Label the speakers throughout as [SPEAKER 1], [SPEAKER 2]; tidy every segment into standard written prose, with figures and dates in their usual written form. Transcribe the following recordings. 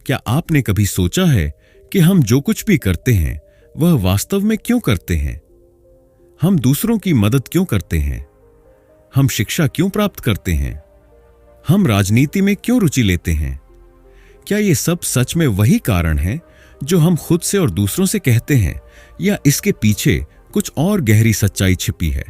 [SPEAKER 1] क्या आपने कभी सोचा है कि हम जो कुछ भी करते हैं वह वास्तव में क्यों करते हैं? हम दूसरों की मदद क्यों करते हैं? हम शिक्षा क्यों प्राप्त करते हैं? हम राजनीति में क्यों रुचि लेते हैं? क्या ये सब सच में वही कारण है जो हम खुद से और दूसरों से कहते हैं, या इसके पीछे कुछ और गहरी सच्चाई छिपी है?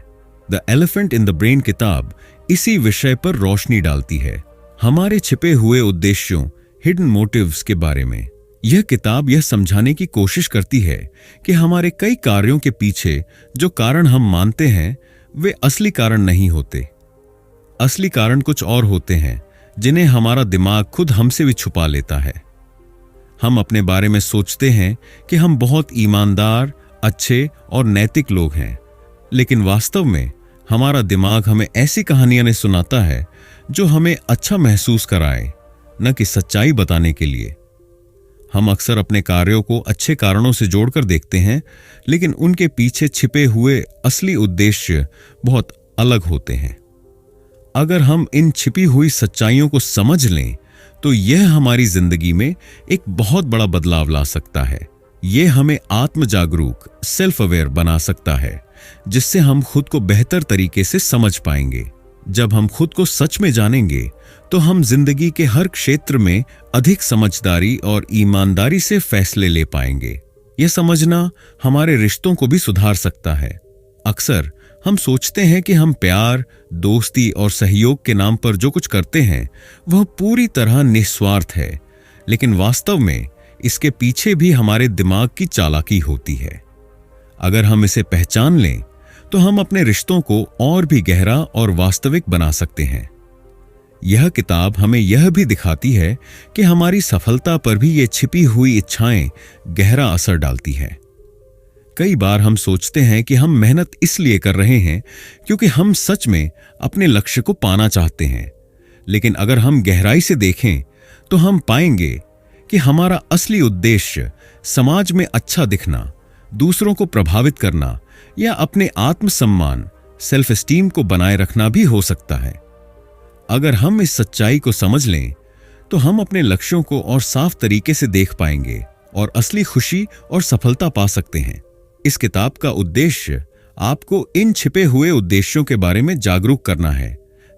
[SPEAKER 1] The elephant in the brain किताब इसी विषय पर रोशनी डालती है, हमारे छिपे हुए उद्देश्यों, हिडन मोटिव्स के बारे में। यह किताब यह समझाने की कोशिश करती है कि हमारे कई कार्यों के पीछे जो कारण हम मानते हैं वे असली कारण नहीं होते। असली कारण कुछ और होते हैं जिन्हें हमारा दिमाग खुद हमसे भी छुपा लेता है। हम अपने बारे में सोचते हैं कि हम बहुत ईमानदार, अच्छे और नैतिक लोग हैं, लेकिन वास्तव में हमारा दिमाग हमें ऐसी कहानियां सुनाता है जो हमें अच्छा महसूस कराए, न कि सच्चाई बताने के लिए। हम अक्सर अपने कार्यों को अच्छे कारणों से जोड़कर देखते हैं, लेकिन उनके पीछे छिपे हुए असली उद्देश्य बहुत अलग होते हैं। अगर हम इन छिपी हुई सच्चाइयों को समझ लें तो यह हमारी जिंदगी में एक बहुत बड़ा बदलाव ला सकता है। यह हमें आत्म जागरूक, सेल्फ अवेयर बना सकता है, जिससे हम खुद को बेहतर तरीके से समझ पाएंगे। जब हम खुद को सच में जानेंगे तो हम जिंदगी के हर क्षेत्र में अधिक समझदारी और ईमानदारी से फैसले ले पाएंगे। यह समझना हमारे रिश्तों को भी सुधार सकता है। अक्सर हम सोचते हैं कि हम प्यार, दोस्ती और सहयोग के नाम पर जो कुछ करते हैं वह पूरी तरह निस्वार्थ है, लेकिन वास्तव में इसके पीछे भी हमारे दिमाग की चालाकी होती है। अगर हम इसे पहचान लें तो हम अपने रिश्तों को और भी गहरा और वास्तविक बना सकते हैं। यह किताब हमें यह भी दिखाती है कि हमारी सफलता पर भी ये छिपी हुई इच्छाएं गहरा असर डालती हैं। कई बार हम सोचते हैं कि हम मेहनत इसलिए कर रहे हैं क्योंकि हम सच में अपने लक्ष्य को पाना चाहते हैं, लेकिन अगर हम गहराई से देखें तो हम पाएंगे कि हमारा असली उद्देश्य समाज में अच्छा दिखना, दूसरों को प्रभावित करना या अपने आत्मसम्मान, सेल्फ एस्टीम को बनाए रखना भी हो सकता है। अगर हम इस सच्चाई को समझ लें तो हम अपने लक्ष्यों को और साफ तरीके से देख पाएंगे और असली खुशी और सफलता पा सकते हैं। इस किताब का उद्देश्य आपको इन छिपे हुए उद्देश्यों के बारे में जागरूक करना है,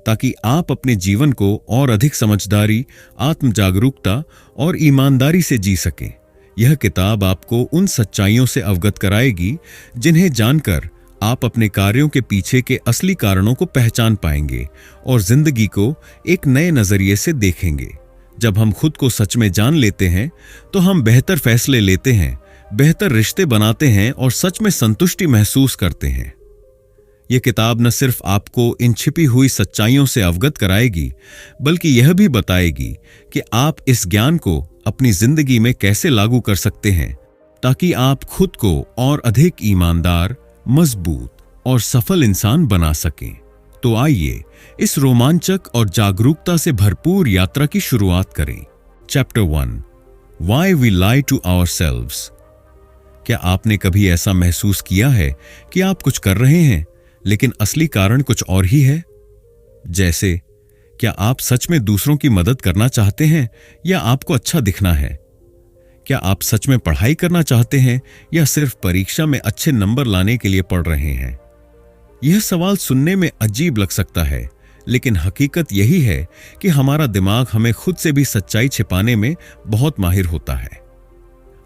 [SPEAKER 1] ताकि आप अपने जीवन को और अधिक समझदारी, आत्म जागरूकता और ईमानदारी से जी सकें। यह किताब आपको उन सच्चाइयों से अवगत कराएगी जिन्हें जानकर आप अपने कार्यों के पीछे के असली कारणों को पहचान पाएंगे और जिंदगी को एक नए नजरिए से देखेंगे। जब हम खुद को सच में जान लेते हैं तो हम बेहतर फैसले लेते हैं, बेहतर रिश्ते बनाते हैं और सच में संतुष्टि महसूस करते हैं। यह किताब न सिर्फ आपको इन छिपी हुई सच्चाइयों से अवगत कराएगी, बल्कि यह भी बताएगी कि आप इस ज्ञान को अपनी जिंदगी में कैसे लागू कर सकते हैं, ताकि आप खुद को और अधिक ईमानदार, मजबूत और सफल इंसान बना सकें। तो आइए इस रोमांचक और जागरूकता से भरपूर यात्रा की शुरुआत करें। Chapter 1, Why We Lie to Ourselves। क्या आपने कभी ऐसा महसूस किया है कि आप कुछ कर रहे हैं लेकिन असली कारण कुछ और ही है? जैसे, क्या आप सच में दूसरों की मदद करना चाहते हैं या आपको अच्छा दिखना है? क्या आप सच में पढ़ाई करना चाहते हैं या सिर्फ परीक्षा में अच्छे नंबर लाने के लिए पढ़ रहे हैं? यह सवाल सुनने में अजीब लग सकता है, लेकिन हकीकत यही है कि हमारा दिमाग हमें खुद से भी सच्चाई छिपाने में बहुत माहिर होता है।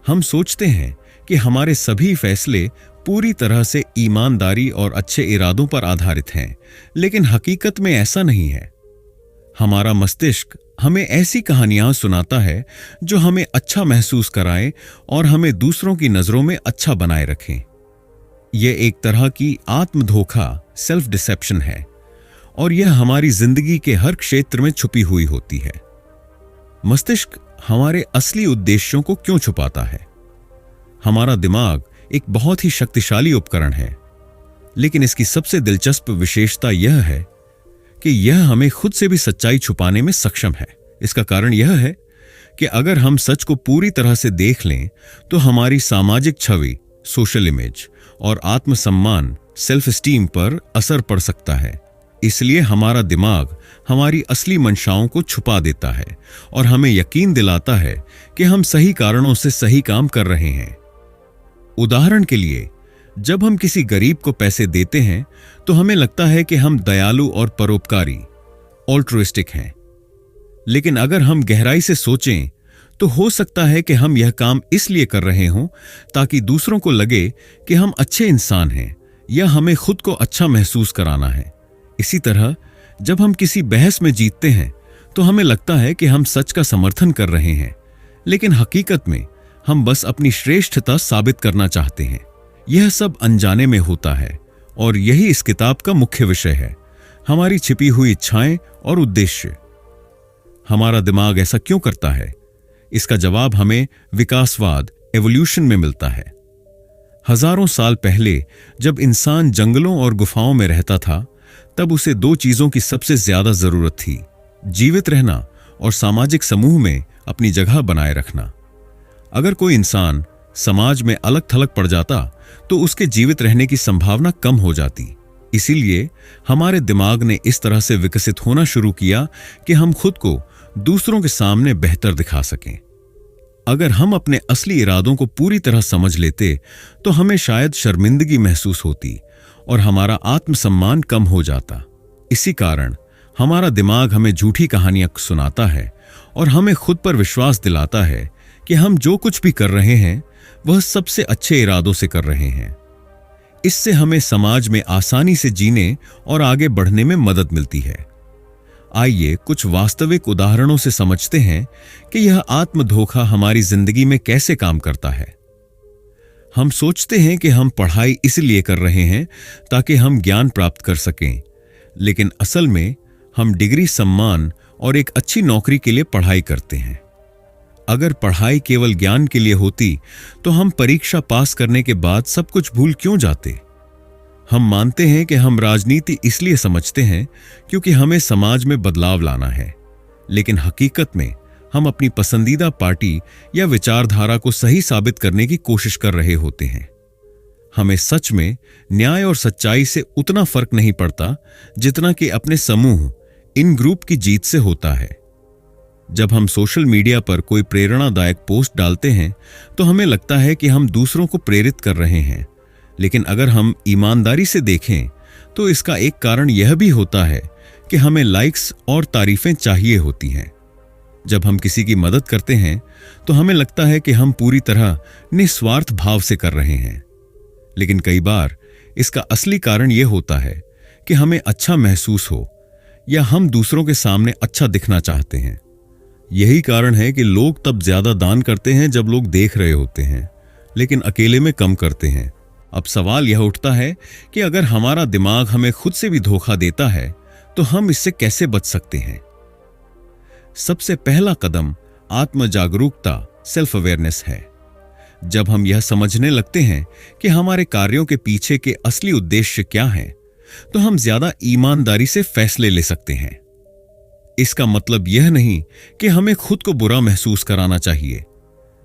[SPEAKER 1] हम सोचते हैं कि हमारे सभी फैसले पूरी तरह से ईमानदारी और अच्छे इरादों पर आधारित हैं, लेकिन हकीकत में ऐसा नहीं है। हमारा मस्तिष्क हमें ऐसी कहानियां सुनाता है जो हमें अच्छा महसूस कराए और हमें दूसरों की नजरों में अच्छा बनाए रखें। यह एक तरह की आत्म धोखा, सेल्फ डिसेप्शन है, और यह हमारी जिंदगी के हर क्षेत्र में छुपी हुई होती है। मस्तिष्क हमारे असली उद्देश्यों को क्यों छुपाता है? हमारा दिमाग एक बहुत ही शक्तिशाली उपकरण है, लेकिन इसकी सबसे दिलचस्प विशेषता यह है कि यह हमें खुद से भी सच्चाई छुपाने में सक्षम है। इसका कारण यह है कि अगर हम सच को पूरी तरह से देख लें तो हमारी सामाजिक छवि, सोशल इमेज और आत्मसम्मान, सेल्फ एस्टीम पर असर पड़ सकता है। इसलिए हमारा दिमाग हमारी असली मंशाओं को छुपा देता है और हमें यकीन दिलाता है कि हम सही कारणों से सही काम कर रहे हैं। उदाहरण के लिए, जब हम किसी गरीब को पैसे देते हैं तो हमें लगता है कि हम दयालु और परोपकारी ऑल्ट्रुइस्टिक हैं। लेकिन अगर हम गहराई से सोचें तो हो सकता है कि हम यह काम इसलिए कर रहे हों ताकि दूसरों को लगे कि हम अच्छे इंसान हैं या हमें खुद को अच्छा महसूस कराना है। इसी तरह जब हम किसी बहस में जीतते हैं तो हमें लगता है कि हम सच का समर्थन कर रहे हैं, लेकिन हकीकत में हम बस अपनी श्रेष्ठता साबित करना चाहते हैं। यह सब अनजाने में होता है और यही इस किताब का मुख्य विषय है, हमारी छिपी हुई इच्छाएं और उद्देश्य। हमारा दिमाग ऐसा क्यों करता है? इसका जवाब हमें विकासवाद एवोल्यूशन में मिलता है। हजारों साल पहले जब इंसान जंगलों और गुफाओं में रहता था, तब उसे दो चीजों की सबसे ज्यादा जरूरत थी, जीवित रहना और सामाजिक समूह में अपनी जगह बनाए रखना। अगर कोई इंसान समाज में अलग थलग पड़ जाता तो उसके जीवित रहने की संभावना कम हो जाती। इसीलिए हमारे दिमाग ने इस तरह से विकसित होना शुरू किया कि हम खुद को दूसरों के सामने बेहतर दिखा सकें। अगर हम अपने असली इरादों को पूरी तरह समझ लेते तो हमें शायद शर्मिंदगी महसूस होती और हमारा आत्मसम्मान कम हो जाता। इसी कारण हमारा दिमाग हमें झूठी कहानियां सुनाता है और हमें खुद पर विश्वास दिलाता है कि हम जो कुछ भी कर रहे हैं वह सबसे अच्छे इरादों से कर रहे हैं। इससे हमें समाज में आसानी से जीने और आगे बढ़ने में मदद मिलती है। आइए कुछ वास्तविक उदाहरणों से समझते हैं कि यह आत्म धोखा हमारी जिंदगी में कैसे काम करता है। हम सोचते हैं कि हम पढ़ाई इसलिए कर रहे हैं ताकि हम ज्ञान प्राप्त कर सकें, लेकिन असल में हम डिग्री, सम्मान और एक अच्छी नौकरी के लिए पढ़ाई करते हैं। अगर पढ़ाई केवल ज्ञान के लिए होती तो हम परीक्षा पास करने के बाद सब कुछ भूल क्यों जाते? हम मानते हैं कि हम राजनीति इसलिए समझते हैं क्योंकि हमें समाज में बदलाव लाना है, लेकिन हकीकत में हम अपनी पसंदीदा पार्टी या विचारधारा को सही साबित करने की कोशिश कर रहे होते हैं। हमें सच में न्याय और सच्चाई से उतना फर्क नहीं पड़ता जितना कि अपने समूह, इन ग्रुप की जीत से होता है। जब हम सोशल मीडिया पर कोई प्रेरणादायक पोस्ट डालते हैं तो हमें लगता है कि हम दूसरों को प्रेरित कर रहे हैं, लेकिन अगर हम ईमानदारी से देखें तो इसका एक कारण यह भी होता है कि हमें लाइक्स और तारीफें चाहिए होती हैं। जब हम किसी की मदद करते हैं तो हमें लगता है कि हम पूरी तरह निस्वार्थ भाव से कर रहे हैं, लेकिन कई बार इसका असली कारण यह होता है कि हमें अच्छा महसूस हो या हम दूसरों के सामने अच्छा दिखना चाहते हैं। यही कारण है कि लोग तब ज्यादा दान करते हैं जब लोग देख रहे होते हैं, लेकिन अकेले में कम करते हैं। अब सवाल यह उठता है कि अगर हमारा दिमाग हमें खुद से भी धोखा देता है तो हम इससे कैसे बच सकते हैं? सबसे पहला कदम आत्म जागरूकता, सेल्फ अवेयरनेस है। जब हम यह समझने लगते हैं कि हमारे कार्यों के पीछे के असली उद्देश्य क्या हैं, तो हम ज्यादा ईमानदारी से फैसले ले सकते हैं। इसका मतलब यह नहीं कि हमें खुद को बुरा महसूस कराना चाहिए,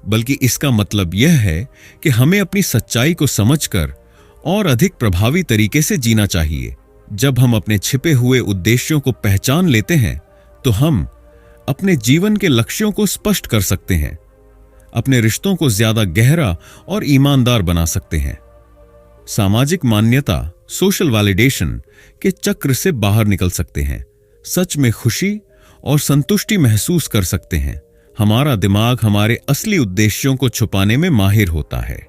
[SPEAKER 1] बल्कि इसका मतलब यह है कि हमें अपनी सच्चाई को समझकर और अधिक प्रभावी तरीके से जीना चाहिए। जब हम अपने छिपे हुए उद्देश्यों को पहचान लेते हैं तो हम अपने जीवन के लक्ष्यों को स्पष्ट कर सकते हैं, अपने रिश्तों को ज्यादा गहरा और ईमानदार बना सकते हैं, सामाजिक मान्यता, सोशल वैलिडेशन के चक्र से बाहर निकल सकते हैं, सच में खुशी और संतुष्टि महसूस कर सकते हैं। हमारा दिमाग हमारे असली उद्देश्यों को छुपाने में माहिर होता है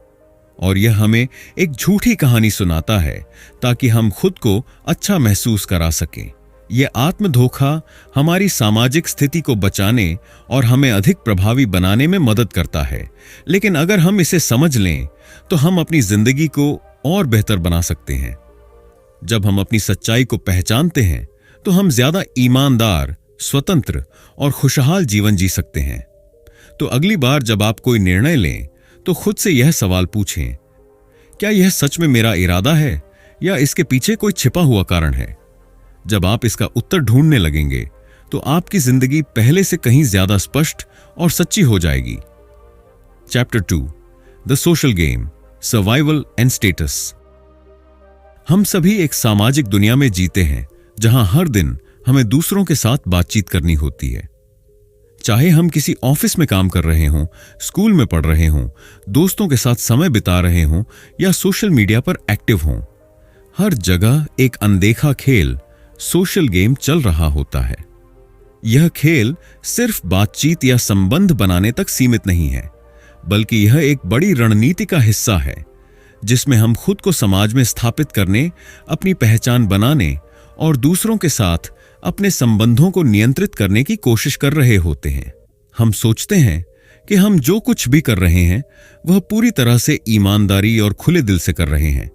[SPEAKER 1] और यह हमें एक झूठी कहानी सुनाता है ताकि हम खुद को अच्छा महसूस करा सकें। यह आत्म धोखा हमारी सामाजिक स्थिति को बचाने और हमें अधिक प्रभावी बनाने में मदद करता है, लेकिन अगर हम इसे समझ लें तो हम अपनी जिंदगी को और बेहतर बना सकते हैं। जब हम अपनी सच्चाई को पहचानते हैं तो हम ज्यादा ईमानदार, स्वतंत्र और खुशहाल जीवन जी सकते हैं। तो अगली बार जब आप कोई निर्णय लें तो खुद से यह सवाल पूछें, क्या यह सच में मेरा इरादा है या इसके पीछे कोई छिपा हुआ कारण है? जब आप इसका उत्तर ढूंढने लगेंगे तो आपकी जिंदगी पहले से कहीं ज्यादा स्पष्ट और सच्ची हो जाएगी। Chapter 2, the social game, survival and status. हम सभी एक सामाजिक दुनिया में जीते हैं जहां हर दिन हमें दूसरों के साथ बातचीत करनी होती है। चाहे हम किसी ऑफिस में काम कर रहे हों, स्कूल में पढ़ रहे हों, दोस्तों के साथ समय बिता रहे हों या सोशल मीडिया पर एक्टिव हों, हर जगह एक अनदेखा खेल, सोशल गेम चल रहा होता है। यह खेल सिर्फ बातचीत या संबंध बनाने तक सीमित नहीं है, बल्कि यह एक बड़ी रणनीति का हिस्सा है, जिसमें हम खुद को समाज में स्थापित करने, अपनी पहचान बनाने और दूसरों के साथ अपने संबंधों को नियंत्रित करने की कोशिश कर रहे होते हैं। हम सोचते हैं कि हम जो कुछ भी कर रहे हैं वह पूरी तरह से ईमानदारी और खुले दिल से कर रहे हैं,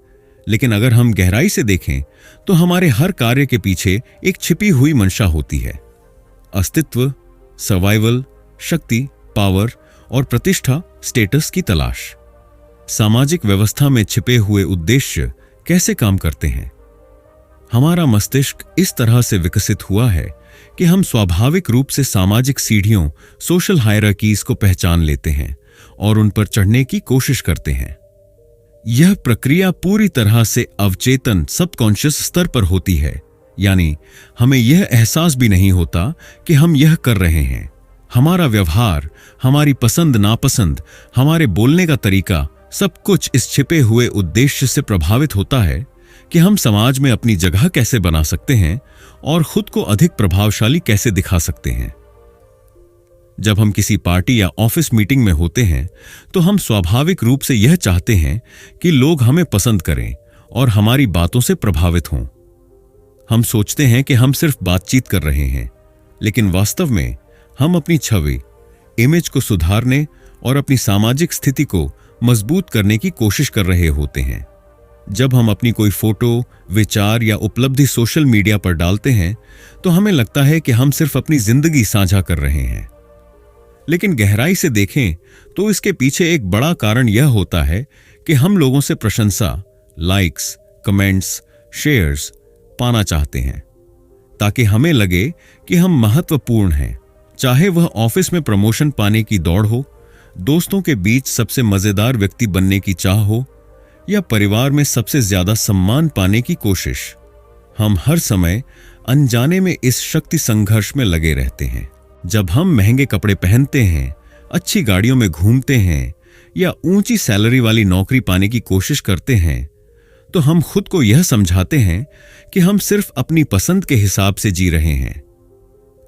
[SPEAKER 1] लेकिन अगर हम गहराई से देखें तो हमारे हर कार्य के पीछे एक छिपी हुई मंशा होती है। अस्तित्व, सर्वाइवल, शक्ति, पावर और प्रतिष्ठा, स्टेटस की तलाश। सामाजिक व्यवस्था में छिपे हुए उद्देश्य कैसे काम करते हैं? हमारा मस्तिष्क इस तरह से विकसित हुआ है कि हम स्वाभाविक रूप से सामाजिक सीढ़ियों, सोशल हायरार्कीज को पहचान लेते हैं और उन पर चढ़ने की कोशिश करते हैं। यह प्रक्रिया पूरी तरह से अवचेतन, सबकॉन्शियस स्तर पर होती है, यानी हमें यह एहसास भी नहीं होता कि हम यह कर रहे हैं। हमारा व्यवहार, हमारी पसंद नापसंद, हमारे बोलने का तरीका, सब कुछ इस छिपे हुए उद्देश्य से प्रभावित होता है कि हम समाज में अपनी जगह कैसे बना सकते हैं और खुद को अधिक प्रभावशाली कैसे दिखा सकते हैं। जब हम किसी पार्टी या ऑफिस मीटिंग में होते हैं तो हम स्वाभाविक रूप से यह चाहते हैं कि लोग हमें पसंद करें और हमारी बातों से प्रभावित हों। हम सोचते हैं कि हम सिर्फ बातचीत कर रहे हैं, लेकिन वास्तव में हम अपनी छवि, इमेज को सुधारने और अपनी सामाजिक स्थिति को मजबूत करने की कोशिश कर रहे होते हैं। जब हम अपनी कोई फोटो, विचार या उपलब्धि सोशल मीडिया पर डालते हैं तो हमें लगता है कि हम सिर्फ अपनी जिंदगी साझा कर रहे हैं, लेकिन गहराई से देखें तो इसके पीछे एक बड़ा कारण यह होता है कि हम लोगों से प्रशंसा, लाइक्स, कमेंट्स, शेयर्स पाना चाहते हैं, ताकि हमें लगे कि हम महत्वपूर्ण हैं। चाहे वह ऑफिस में प्रमोशन पाने की दौड़ हो, दोस्तों के बीच सबसे मजेदार व्यक्ति बनने की चाह हो या परिवार में सबसे ज्यादा सम्मान पाने की कोशिश, हम हर समय अनजाने में इस शक्ति संघर्ष में लगे रहते हैं। जब हम महंगे कपड़े पहनते हैं, अच्छी गाड़ियों में घूमते हैं या ऊंची सैलरी वाली नौकरी पाने की कोशिश करते हैं, तो हम खुद को यह समझाते हैं कि हम सिर्फ अपनी पसंद के हिसाब से जी रहे हैं।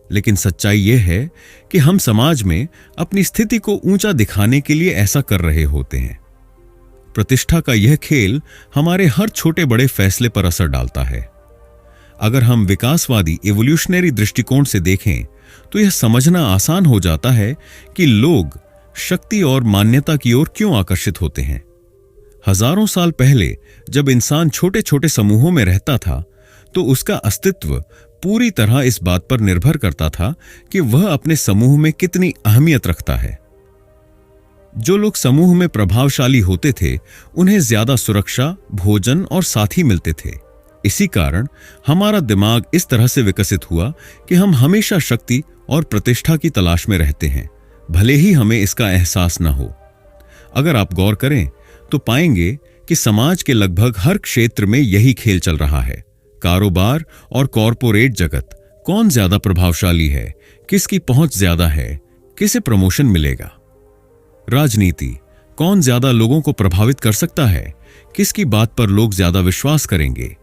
[SPEAKER 1] लेकिन सच्चाई यह है कि हम समाज में अपनी स्थिति को ऊंचा दिखाने के लिए ऐसा कर रहे होते हैं। प्रतिष्ठा का यह खेल हमारे हर छोटे बड़े फैसले पर असर डालता है। अगर हम विकासवादी इवोल्यूशनरी दृष्टिकोण से देखें तो यह समझना आसान हो जाता है कि लोग शक्ति और मान्यता की ओर क्यों आकर्षित होते हैं। हजारों साल पहले जब इंसान छोटे छोटे समूहों में रहता था तो उसका अस्तित्व पूरी तरह इस बात पर निर्भर करता था कि वह अपने समूह में कितनी अहमियत रखता है। जो लोग समूह में प्रभावशाली होते थे उन्हें ज्यादा सुरक्षा, भोजन और साथी मिलते थे। इसी कारण हमारा दिमाग इस तरह से विकसित हुआ कि हम हमेशा शक्ति और प्रतिष्ठा की तलाश में रहते हैं, भले ही हमें इसका एहसास न हो। अगर आप गौर करें तो पाएंगे कि समाज के लगभग हर क्षेत्र में यही खेल चल रहा है। कारोबार और कॉरपोरेट जगत, कौन ज्यादा प्रभावशाली है, किसकी पहुंच ज्यादा है, किसे प्रमोशन मिलेगा। राजनीति, कौन ज्यादा लोगों को प्रभावित कर सकता है, किसकी बात पर लोग ज्यादा विश्वास करेंगे।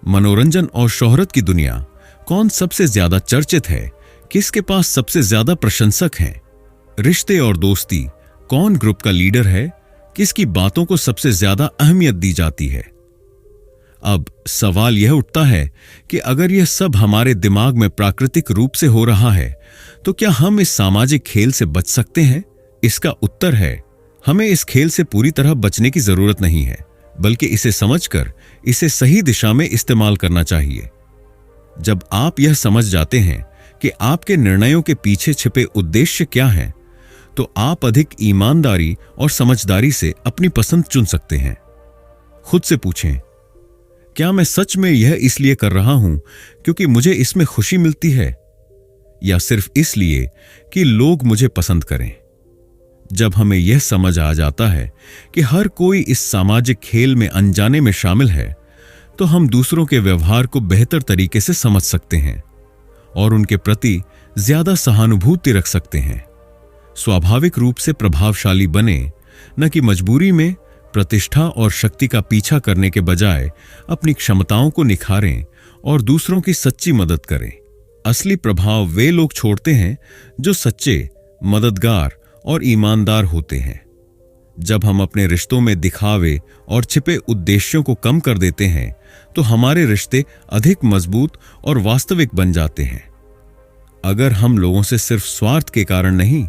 [SPEAKER 1] मनोरंजन और शोहरत की दुनिया, कौन सबसे ज्यादा चर्चित है, किसके पास सबसे ज्यादा प्रशंसक हैं। रिश्ते और दोस्ती, कौन ग्रुप का लीडर है, किसकी बातों को सबसे ज्यादा अहमियत दी जाती है। अब सवाल यह उठता है कि अगर यह सब हमारे दिमाग में प्राकृतिक रूप से हो रहा है तो क्या हम इस सामाजिक खेल से बच सकते हैं? इसका उत्तर है, हमें इस खेल से पूरी तरह बचने की जरूरत नहीं है, बल्कि इसे समझकर इसे सही दिशा में इस्तेमाल करना चाहिए। जब आप यह समझ जाते हैं कि आपके निर्णयों के पीछे छिपे उद्देश्य क्या हैं, तो आप अधिक ईमानदारी और समझदारी से अपनी पसंद चुन सकते हैं। खुद से पूछें, क्या मैं सच में यह इसलिए कर रहा हूं क्योंकि मुझे इसमें खुशी मिलती है, या सिर्फ इसलिए कि लोग मुझे पसंद करें? जब हमें यह समझ आ जाता है कि हर कोई इस सामाजिक खेल में अनजाने में शामिल है, तो हम दूसरों के व्यवहार को बेहतर तरीके से समझ सकते हैं और उनके प्रति ज्यादा सहानुभूति रख सकते हैं। स्वाभाविक रूप से प्रभावशाली बने, न कि मजबूरी में प्रतिष्ठा और शक्ति का पीछा करने के बजाय अपनी क्षमताओं को निखारें और दूसरों की सच्ची मदद करें। असली प्रभाव वे लोग छोड़ते हैं जो सच्चे, मददगार और ईमानदार होते हैं। जब हम अपने रिश्तों में दिखावे और छिपे उद्देश्यों को कम कर देते हैं तो हमारे रिश्ते अधिक मजबूत और वास्तविक बन जाते हैं। अगर हम लोगों से सिर्फ स्वार्थ के कारण नहीं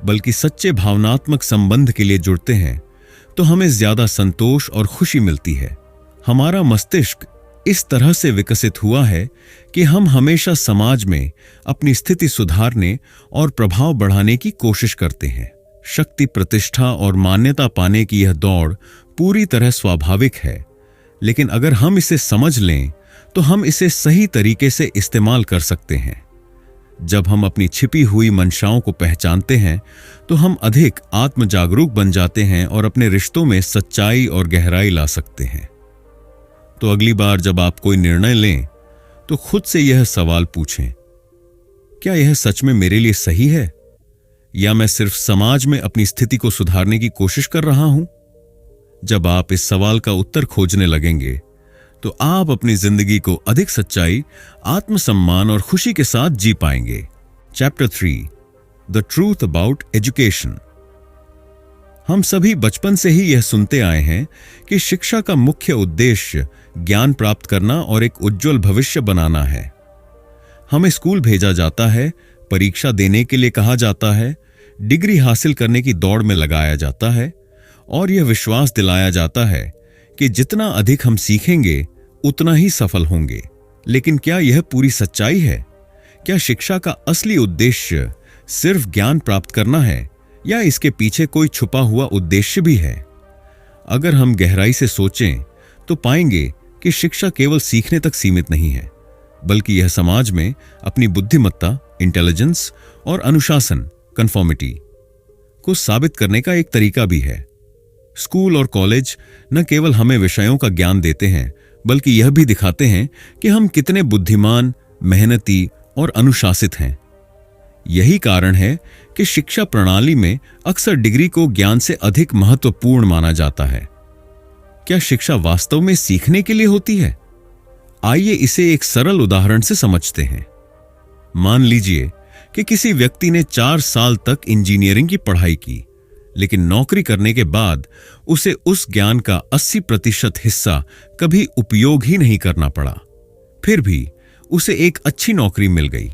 [SPEAKER 1] बल्कि सच्चे भावनात्मक संबंध के लिए जुड़ते हैं तो हमें ज्यादा संतोष और खुशी मिलती है। हमारा मस्तिष्क इस तरह से विकसित हुआ है कि हम हमेशा समाज में अपनी स्थिति सुधारने और प्रभाव बढ़ाने की कोशिश करते हैं। शक्ति, प्रतिष्ठा और मान्यता पाने की यह दौड़ पूरी तरह स्वाभाविक है, लेकिन अगर हम इसे समझ लें तो हम इसे सही तरीके से इस्तेमाल कर सकते हैं। जब हम अपनी छिपी हुई मंशाओं को पहचानते हैं तो हम अधिक आत्मजागरूक बन जाते हैं और अपने रिश्तों में सच्चाई और गहराई ला सकते हैं। तो अगली बार जब आप कोई निर्णय लें तो खुद से यह सवाल पूछें, क्या यह सच में मेरे लिए सही है या मैं सिर्फ समाज में अपनी स्थिति को सुधारने की कोशिश कर रहा हूं? जब आप इस सवाल का उत्तर खोजने लगेंगे तो आप अपनी जिंदगी को अधिक सच्चाई, आत्मसम्मान और खुशी के साथ जी पाएंगे। Chapter 3, the truth about education. हम सभी बचपन से ही यह सुनते आए हैं कि शिक्षा का मुख्य उद्देश्य ज्ञान प्राप्त करना और एक उज्जवल भविष्य बनाना है। हमें स्कूल भेजा जाता है, परीक्षा देने के लिए कहा जाता है, डिग्री हासिल करने की दौड़ में लगाया जाता है और यह विश्वास दिलाया जाता है कि जितना अधिक हम सीखेंगे उतना ही सफल होंगे। लेकिन क्या यह पूरी सच्चाई है? क्या शिक्षा का असली उद्देश्य सिर्फ ज्ञान प्राप्त करना है या इसके पीछे कोई छुपा हुआ उद्देश्य भी है? अगर हम गहराई से सोचें तो पाएंगे कि शिक्षा केवल सीखने तक सीमित नहीं है, बल्कि यह समाज में अपनी बुद्धिमत्ता, इंटेलिजेंस और अनुशासन, कन्फॉर्मिटी को साबित करने का एक तरीका भी है। स्कूल और कॉलेज न केवल हमें विषयों का ज्ञान देते हैं बल्कि यह भी दिखाते हैं कि हम कितने बुद्धिमान, मेहनती और अनुशासित हैं। यही कारण है कि शिक्षा प्रणाली में अक्सर डिग्री को ज्ञान से अधिक महत्वपूर्ण माना जाता है। क्या शिक्षा वास्तव में सीखने के लिए होती है? आइए इसे एक सरल उदाहरण से समझते हैं। मान लीजिए कि किसी व्यक्ति ने 4 साल तक इंजीनियरिंग की पढ़ाई की, लेकिन नौकरी करने के बाद उसे उस ज्ञान का 80% हिस्सा कभी उपयोग ही नहीं करना पड़ा। फिर भी उसे एक अच्छी नौकरी मिल गई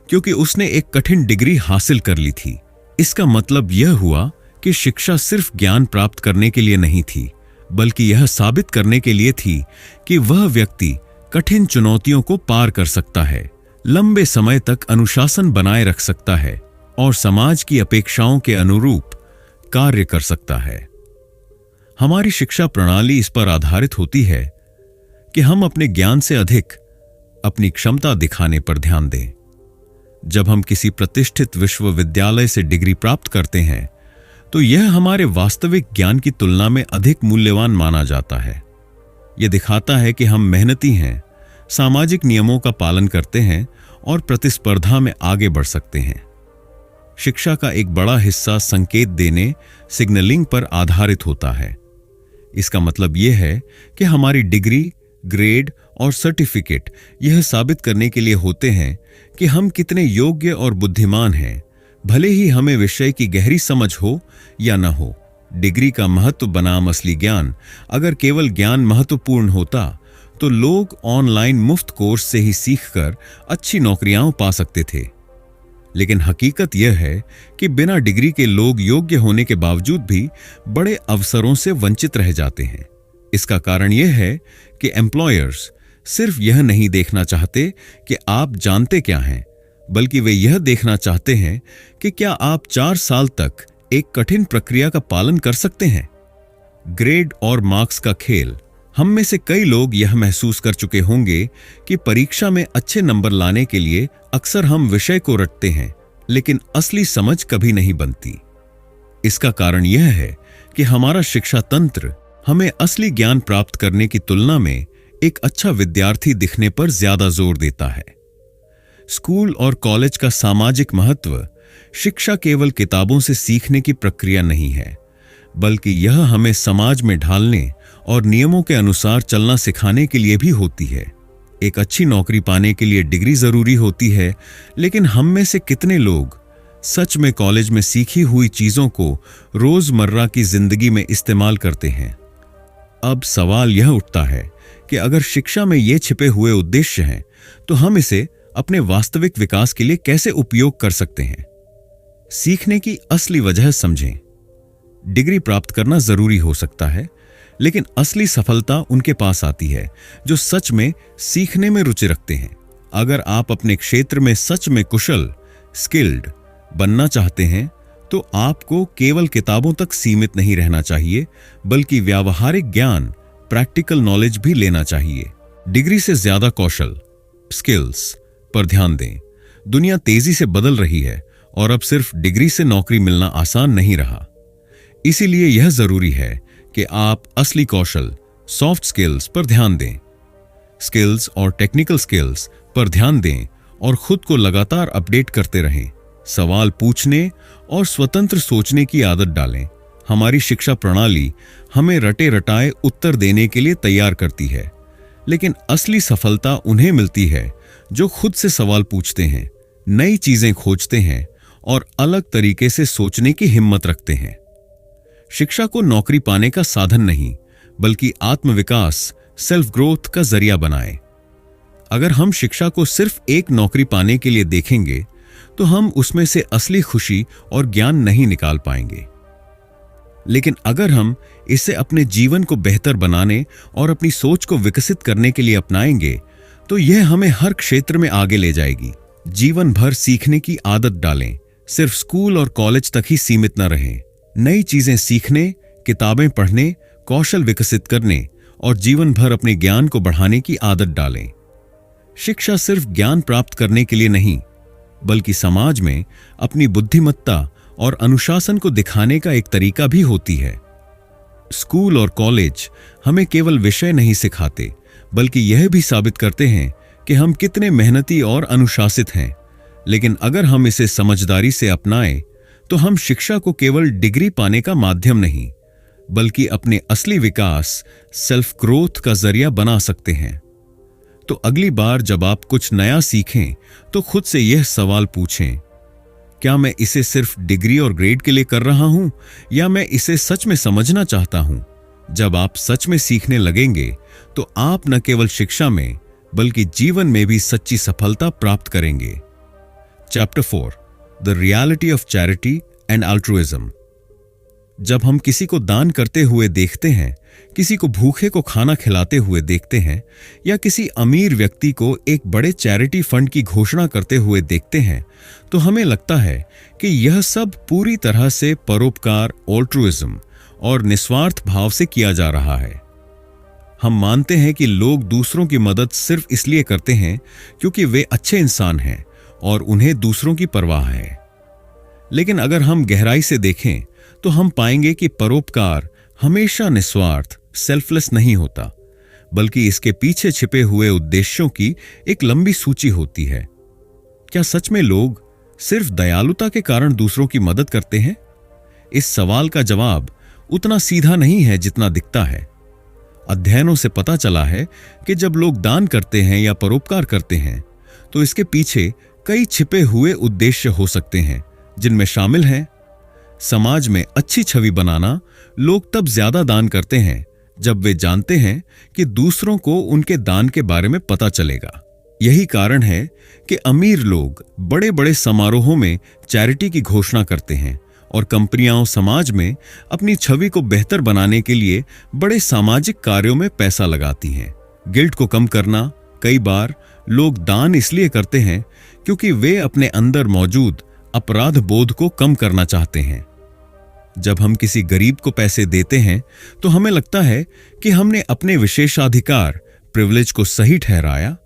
[SPEAKER 1] क्योंकि उसने एक कठिन डिग्री हासिल कर ली थी। इसका मतलब यह हुआ कि शिक्षा सिर्फ ज्ञान प्राप्त करने के लिए नहीं थी, बल्कि यह साबित करने के लिए थी कि वह व्यक्ति कठिन चुनौतियों को पार कर सकता है, लंबे समय तक अनुशासन बनाए रख सकता है और समाज की अपेक्षाओं के अनुरूप कार्य कर सकता है। हमारी शिक्षा प्रणाली इस पर आधारित होती है कि हम अपने ज्ञान से अधिक अपनी क्षमता दिखाने पर ध्यान दें। जब हम किसी प्रतिष्ठित विश्वविद्यालय से डिग्री प्राप्त करते हैं तो यह हमारे वास्तविक ज्ञान की तुलना में अधिक मूल्यवान माना जाता है। यह दिखाता है कि हम मेहनती हैं, सामाजिक नियमों का पालन करते हैं और प्रतिस्पर्धा में आगे बढ़ सकते हैं। शिक्षा का एक बड़ा हिस्सा संकेत देने, सिग्नलिंग पर आधारित होता है। इसका मतलब यह है कि हमारी डिग्री, ग्रेड और सर्टिफिकेट यह साबित करने के लिए होते हैं कि हम कितने योग्य और बुद्धिमान हैं, भले ही हमें विषय की गहरी समझ हो या न हो। डिग्री का महत्व बनाम असली ज्ञान। अगर केवल ज्ञान महत्वपूर्ण होता तो लोग ऑनलाइन मुफ्त कोर्स से ही सीखकर अच्छी नौकरियां पा सकते थे। लेकिन हकीकत यह है कि बिना डिग्री के लोग योग्य होने के बावजूद भी बड़े अवसरों से वंचित रह जाते हैं। इसका कारण यह है कि एम्प्लॉयर्स सिर्फ यह नहीं देखना चाहते कि आप जानते क्या हैं, बल्कि वे यह देखना चाहते हैं कि क्या आप 4 साल तक एक कठिन प्रक्रिया का पालन कर सकते हैं। ग्रेड और मार्क्स का खेल। हम में से कई लोग यह महसूस कर चुके होंगे कि परीक्षा में अच्छे नंबर लाने के लिए अक्सर हम विषय को रटते हैं, लेकिन असली समझ कभी नहीं बनती। इसका कारण यह है कि हमारा शिक्षा तंत्र हमें असली ज्ञान प्राप्त करने की तुलना में एक अच्छा विद्यार्थी दिखने पर ज्यादा जोर देता है। स्कूल और कॉलेज का सामाजिक महत्व शिक्षा केवल किताबों से सीखने की प्रक्रिया नहीं है, बल्कि यह हमें समाज में ढालने और नियमों के अनुसार चलना सिखाने के लिए भी होती है। एक अच्छी नौकरी पाने के लिए डिग्री जरूरी होती है, लेकिन हम में से कितने लोग सच में कॉलेज में सीखी हुई चीजों को रोजमर्रा की जिंदगी में इस्तेमाल करते हैं? अब सवाल यह उठता है कि अगर शिक्षा में ये छिपे हुए उद्देश्य हैं, तो हम इसे अपने वास्तविक विकास के लिए कैसे उपयोग कर सकते हैं? सीखने की असली वजह समझें। डिग्री प्राप्त करना जरूरी हो सकता है, लेकिन असली सफलता उनके पास आती है जो सच में सीखने में रुचि रखते हैं। अगर आप अपने क्षेत्र में सच में कुशल, स्किल्ड बनना चाहते हैं, तो आपको केवल किताबों तक सीमित नहीं रहना चाहिए, बल्कि व्यावहारिक ज्ञान, प्रैक्टिकल नॉलेज भी लेना चाहिए। डिग्री से ज्यादा कौशल, स्किल्स पर ध्यान दें। दुनिया तेजी से बदल रही है और अब सिर्फ डिग्री से नौकरी मिलना आसान नहीं रहा। इसीलिए यह जरूरी है कि आप असली कौशल, सॉफ्ट स्किल्स पर ध्यान दें। स्किल्स और टेक्निकल स्किल्स पर ध्यान दें और खुद को लगातार अपडेट करते रहें। सवाल पूछने और स्वतंत्र सोचने की आदत डालें। हमारी शिक्षा प्रणाली हमें रटे रटाए उत्तर देने के लिए तैयार करती है, लेकिन असली सफलता उन्हें मिलती है जो खुद से सवाल पूछते हैं, नई चीजें खोजते हैं और अलग तरीके से सोचने की हिम्मत रखते हैं। शिक्षा को नौकरी पाने का साधन नहीं, बल्कि आत्मविकास, सेल्फ ग्रोथ का जरिया बनाएं। अगर हम शिक्षा को सिर्फ एक नौकरी पाने के लिए देखेंगे, तो हम उसमें से असली खुशी और ज्ञान नहीं निकाल पाएंगे। लेकिन अगर हम इसे अपने जीवन को बेहतर बनाने और अपनी सोच को विकसित करने के लिए अपनाएंगे, तो यह हमें हर क्षेत्र में आगे ले जाएगी। जीवन भर सीखने की आदत डालें। सिर्फ स्कूल और कॉलेज तक ही सीमित न रहें। नई चीजें सीखने, किताबें पढ़ने, कौशल विकसित करने और जीवन भर अपने ज्ञान को बढ़ाने की आदत डालें। शिक्षा सिर्फ ज्ञान प्राप्त करने के लिए नहीं, बल्कि समाज में अपनी बुद्धिमत्ता और अनुशासन को दिखाने का एक तरीका भी होती है। स्कूल और कॉलेज हमें केवल विषय नहीं सिखाते, बल्कि यह भी साबित करते हैं कि हम कितने मेहनती और अनुशासित हैं। लेकिन अगर हम इसे समझदारी से अपनाएं, तो हम शिक्षा को केवल डिग्री पाने का माध्यम नहीं, बल्कि अपने असली विकास, सेल्फ ग्रोथ का जरिया बना सकते हैं। तो अगली बार जब आप कुछ नया सीखें, तो खुद से यह सवाल पूछें, क्या मैं इसे सिर्फ डिग्री और ग्रेड के लिए कर रहा हूं, या मैं इसे सच में समझना चाहता हूं? जब आप सच में सीखने लगेंगे, तो आप न केवल शिक्षा में, बल्कि जीवन में भी सच्ची सफलता प्राप्त करेंगे। Chapter 4, the reality of charity and altruism. जब हम किसी को दान करते हुए देखते हैं, किसी को भूखे को खाना खिलाते हुए देखते हैं, या किसी अमीर व्यक्ति को एक बड़े चैरिटी फंड की घोषणा करते हुए देखते हैं, तो हमें लगता है कि यह सब पूरी तरह से परोपकार, ऑल्ट्रुइज्म और निस्वार्थ भाव से किया जा रहा है। हम मानते हैं कि लोग दूसरों की मदद सिर्फ इसलिए करते हैं क्योंकि वे अच्छे इंसान हैं और उन्हें दूसरों की परवाह है। लेकिन अगर हम गहराई से देखें, तो हम पाएंगे कि परोपकार हमेशा निस्वार्थ, सेल्फलेस नहीं होता, बल्कि इसके पीछे छिपे हुए उद्देश्यों की एक लंबी सूची होती है। क्या सच में लोग सिर्फ दयालुता के कारण दूसरों की मदद करते हैं? इस सवाल का जवाब उतना सीधा नहीं है जितना दिखता है। अध्ययनों से पता चला है कि जब लोग दान करते हैं या परोपकार करते हैं, तो इसके पीछे कई छिपे हुए उद्देश्य हो सकते हैं, जिनमें शामिल हैं समाज में अच्छी छवि बनाना। लोग तब ज्यादा दान करते हैं जब वे जानते हैं कि दूसरों को उनके दान के बारे में पता चलेगा। यही कारण है कि अमीर लोग बड़े बड़े समारोहों में चैरिटी की घोषणा करते हैं और कंपनियां समाज में अपनी छवि को बेहतर बनाने के लिए बड़े सामाजिक कार्यों में पैसा लगाती हैं। गिल्ट को कम करना। कई बार लोग दान इसलिए करते हैं क्योंकि वे अपने अंदर मौजूद अपराध बोध को कम करना चाहते हैं। जब हम किसी गरीब को पैसे देते हैं, तो हमें लगता है कि हमने अपने विशेषाधिकार, प्रिविलेज को सही ठहराया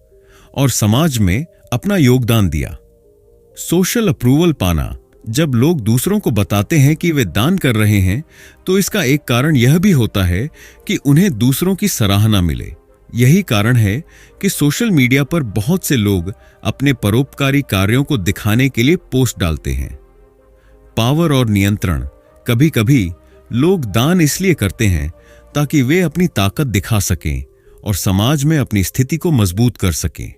[SPEAKER 1] और समाज में अपना योगदान दिया। सोशल अप्रूवल पाना। जब लोग दूसरों को बताते हैं कि वे दान कर रहे हैं, तो इसका एक कारण यह भी होता है कि उन्हें दूसरों की सराहना मिले। यही कारण है कि सोशल मीडिया पर बहुत से लोग अपने परोपकारी कार्यों को दिखाने के लिए पोस्ट डालते हैं। पावर और नियंत्रण। कभी कभी लोग दान इसलिए करते हैं ताकि वे अपनी ताकत दिखा सकें और समाज में अपनी स्थिति को मजबूत कर सकें।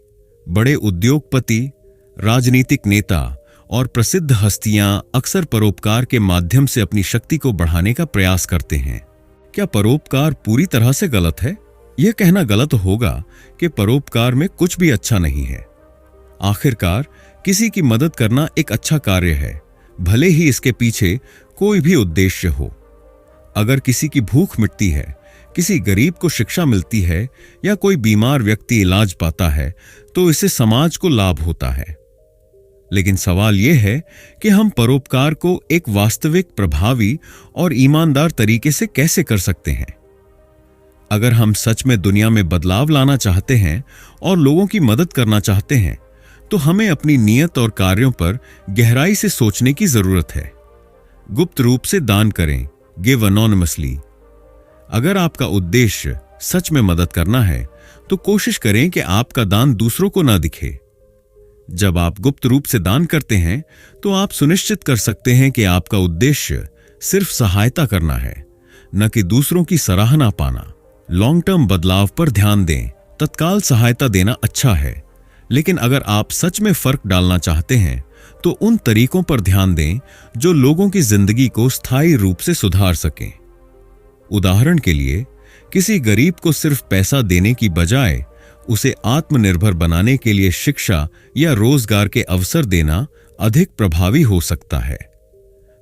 [SPEAKER 1] बड़े उद्योगपति, राजनीतिक नेता और प्रसिद्ध हस्तियां अक्सर परोपकार के माध्यम से अपनी शक्ति को बढ़ाने का प्रयास करते हैं। क्या परोपकार पूरी तरह से गलत है? यह कहना गलत होगा कि परोपकार में कुछ भी अच्छा नहीं है। आखिरकार किसी की मदद करना एक अच्छा कार्य है, भले ही इसके पीछे कोई भी उद्देश्य हो। अगर किसी की भूख मिटती है, किसी गरीब को शिक्षा मिलती है या कोई बीमार व्यक्ति इलाज पाता है, तो इससे समाज को लाभ होता है। लेकिन सवाल यह है कि हम परोपकार को एक वास्तविक, प्रभावी और ईमानदार तरीके से कैसे कर सकते हैं। अगर हम सच में दुनिया में बदलाव लाना चाहते हैं और लोगों की मदद करना चाहते हैं, तो हमें अपनी नीयत और कार्यों पर गहराई से सोचने की जरूरत है। गुप्त रूप से दान करें, गिव अनोनिमसली। अगर आपका उद्देश्य सच में मदद करना है, तो कोशिश करें कि आपका दान दूसरों को न दिखे। जब आप गुप्त रूप से दान करते हैं, तो आप सुनिश्चित कर सकते हैं कि आपका उद्देश्य सिर्फ सहायता करना है, न कि दूसरों की सराहना पाना। लॉन्ग टर्म बदलाव पर ध्यान दें। तत्काल सहायता देना अच्छा है, लेकिन अगर आप सच में फर्क डालना चाहते हैं, तो उन तरीकों पर ध्यान दें जो लोगों की जिंदगी को स्थायी रूप से सुधार सकें। उदाहरण के लिए, किसी गरीब को सिर्फ पैसा देने की बजाय उसे आत्मनिर्भर बनाने के लिए शिक्षा या रोजगार के अवसर देना अधिक प्रभावी हो सकता है।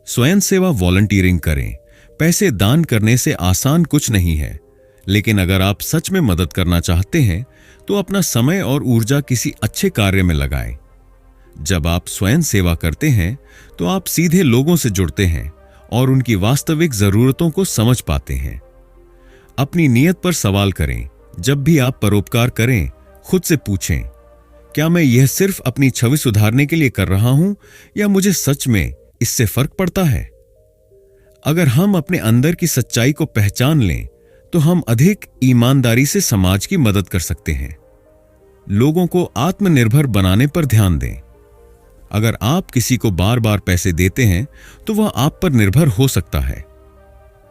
[SPEAKER 1] स्वयं सेवा वॉलंटियरिंग करें। पैसे दान करने से आसान कुछ नहीं है, लेकिन अगर आप सच में मदद करना चाहते हैं, तो अपना समय और ऊर्जा किसी अच्छे कार्य में लगाएं। जब आप स्वयं सेवा करते हैं, तो आप सीधे लोगों से जुड़ते हैं और उनकी वास्तविक जरूरतों को समझ पाते हैं। अपनी नीयत पर सवाल करें। जब भी आप परोपकार करें, खुद से पूछें, क्या मैं यह सिर्फ अपनी छवि सुधारने के लिए कर रहा हूं या मुझे सच में इससे फर्क पड़ता है? अगर हम अपने अंदर की सच्चाई को पहचान लें, तो हम अधिक ईमानदारी से समाज की मदद कर सकते हैं। लोगों को आत्मनिर्भर बनाने पर ध्यान दें। अगर आप किसी को बार बार पैसे देते हैं, तो वह आप पर निर्भर हो सकता है।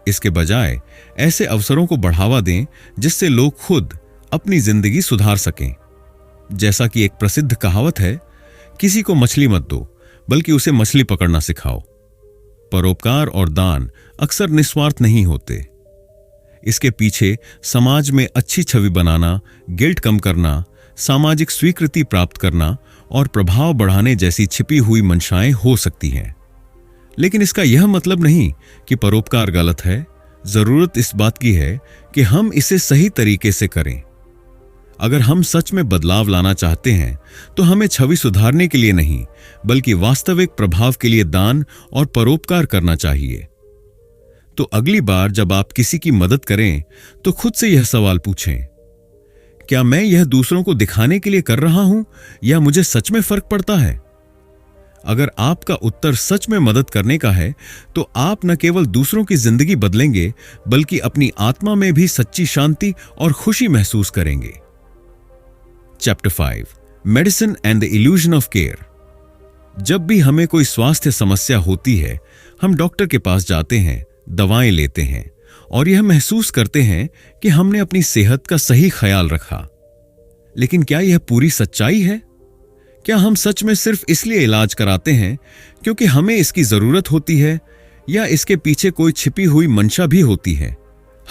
[SPEAKER 1] इसके बजाय ऐसे अवसरों को बढ़ावा दें जिससे लोग खुद अपनी जिंदगी सुधार सकें। जैसा कि एक प्रसिद्ध कहावत है, किसी को मछली मत दो, बल्कि उसे मछली पकड़ना सिखाओ। परोपकार और दान अक्सर निस्वार्थ नहीं होते। इसके पीछे समाज में अच्छी छवि बनाना, गिल्ट कम करना, सामाजिक स्वीकृति प्राप्त करना और प्रभाव बढ़ाने जैसी छिपी हुई मंशाएं हो सकती हैं। लेकिन इसका यह मतलब नहीं कि परोपकार गलत है। जरूरत इस बात की है कि हम इसे सही तरीके से करें। अगर हम सच में बदलाव लाना चाहते हैं, तो हमें छवि सुधारने के लिए नहीं, बल्कि वास्तविक प्रभाव के लिए दान और परोपकार करना चाहिए। तो अगली बार जब आप किसी की मदद करें, तो खुद से यह सवाल पूछें, क्या मैं यह दूसरों को दिखाने के लिए कर रहा हूं या मुझे सच में फर्क पड़ता है? अगर आपका उत्तर सच में मदद करने का है, तो आप न केवल दूसरों की जिंदगी बदलेंगे, बल्कि अपनी आत्मा में भी सच्ची शांति और खुशी महसूस करेंगे। Chapter 5, medicine and the illusion of care. जब भी हमें कोई स्वास्थ्य समस्या होती है, हम डॉक्टर के पास जाते हैं, दवाएं लेते हैं और यह महसूस करते हैं कि हमने अपनी सेहत का सही ख्याल रखा। लेकिन क्या यह पूरी सच्चाई है? क्या हम सच में सिर्फ इसलिए इलाज कराते हैं क्योंकि हमें इसकी जरूरत होती है, या इसके पीछे कोई छिपी हुई मंशा भी होती है?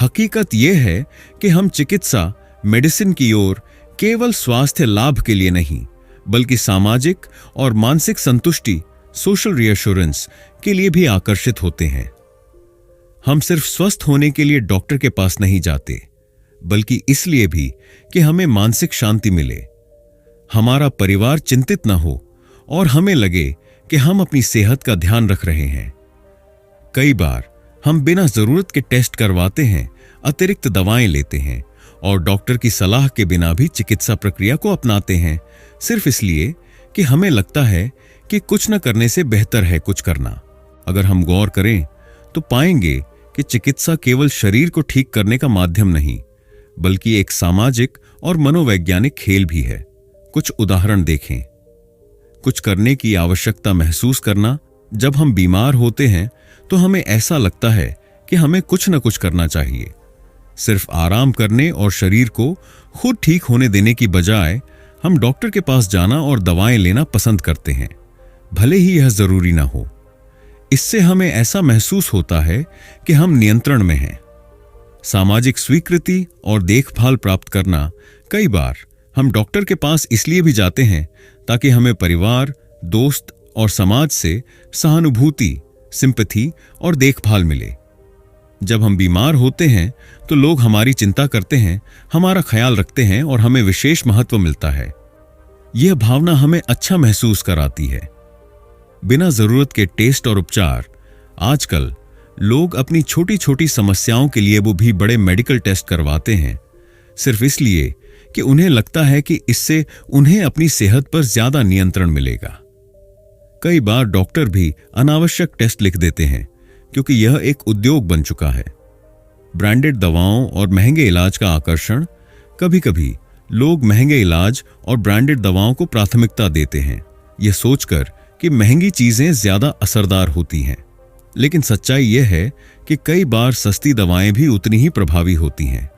[SPEAKER 1] हकीकत यह है कि हम चिकित्सा, मेडिसिन की ओर केवल स्वास्थ्य लाभ के लिए नहीं, बल्कि सामाजिक और मानसिक संतुष्टि, सोशल रीअश्योरेंस के लिए भी आकर्षित होते हैं। हम सिर्फ स्वस्थ होने के लिए डॉक्टर के पास नहीं जाते, बल्कि इसलिए भी कि हमें मानसिक शांति मिले, हमारा परिवार चिंतित न हो और हमें लगे कि हम अपनी सेहत का ध्यान रख रहे हैं। कई बार हम बिना जरूरत के टेस्ट करवाते हैं, अतिरिक्त दवाएं लेते हैं और डॉक्टर की सलाह के बिना भी चिकित्सा प्रक्रिया को अपनाते हैं, सिर्फ इसलिए कि हमें लगता है कि कुछ न करने से बेहतर है कुछ करना। अगर हम गौर करें तो पाएंगे कि चिकित्सा केवल शरीर को ठीक करने का माध्यम नहीं, बल्कि एक सामाजिक और मनोवैज्ञानिक खेल भी है। कुछ उदाहरण देखें। कुछ करने की आवश्यकता महसूस करना। जब हम बीमार होते हैं तो हमें ऐसा लगता है कि हमें कुछ न कुछ करना चाहिए। सिर्फ आराम करने और शरीर को खुद ठीक होने देने की बजाय हम डॉक्टर के पास जाना और दवाएं लेना पसंद करते हैं, भले ही यह जरूरी ना हो। इससे हमें ऐसा महसूस होता है कि हम नियंत्रण में हैं। सामाजिक स्वीकृति और देखभाल प्राप्त करना। कई बार हम डॉक्टर के पास इसलिए भी जाते हैं ताकि हमें परिवार, दोस्त और समाज से सहानुभूति, सिंपैथी और देखभाल मिले। जब हम बीमार होते हैं तो लोग हमारी चिंता करते हैं, हमारा ख्याल रखते हैं और हमें विशेष महत्व मिलता है। यह भावना हमें अच्छा महसूस कराती है। बिना जरूरत के टेस्ट और उपचार। आजकल लोग अपनी छोटी छोटी समस्याओं के लिए वो भी बड़े मेडिकल टेस्ट करवाते हैं, सिर्फ इसलिए कि उन्हें लगता है कि इससे उन्हें अपनी सेहत पर ज्यादा नियंत्रण मिलेगा। कई बार डॉक्टर भी अनावश्यक टेस्ट लिख देते हैं क्योंकि यह एक उद्योग बन चुका है। ब्रांडेड दवाओं और महंगे इलाज का आकर्षण। कभी कभी लोग महंगे इलाज और ब्रांडेड दवाओं को प्राथमिकता देते हैं, यह सोचकर कि महंगी चीजें ज्यादा असरदार होती हैं। लेकिन सच्चाई यह है कि कई बार सस्ती दवाएं भी उतनी ही प्रभावी होती हैं।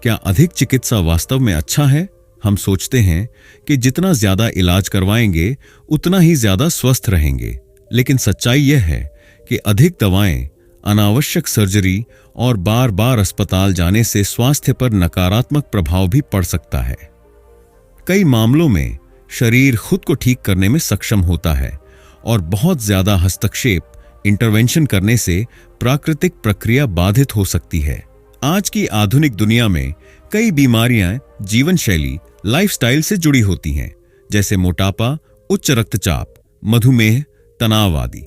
[SPEAKER 1] क्या अधिक चिकित्सा वास्तव में अच्छा है? हम सोचते हैं कि जितना ज्यादा इलाज करवाएंगे उतना ही ज्यादा स्वस्थ रहेंगे, लेकिन सच्चाई यह है कि अधिक दवाएं, अनावश्यक सर्जरी और बार बार अस्पताल जाने से स्वास्थ्य पर नकारात्मक प्रभाव भी पड़ सकता है। कई मामलों में शरीर खुद को ठीक करने में सक्षम होता है और बहुत ज्यादा हस्तक्षेप, इंटरवेंशन करने से प्राकृतिक प्रक्रिया बाधित हो सकती है। आज की आधुनिक दुनिया में कई बीमारियां जीवन शैली, लाइफस्टाइल से जुड़ी होती हैं, जैसे मोटापा, उच्च रक्तचाप, मधुमेह, तनाव आदि।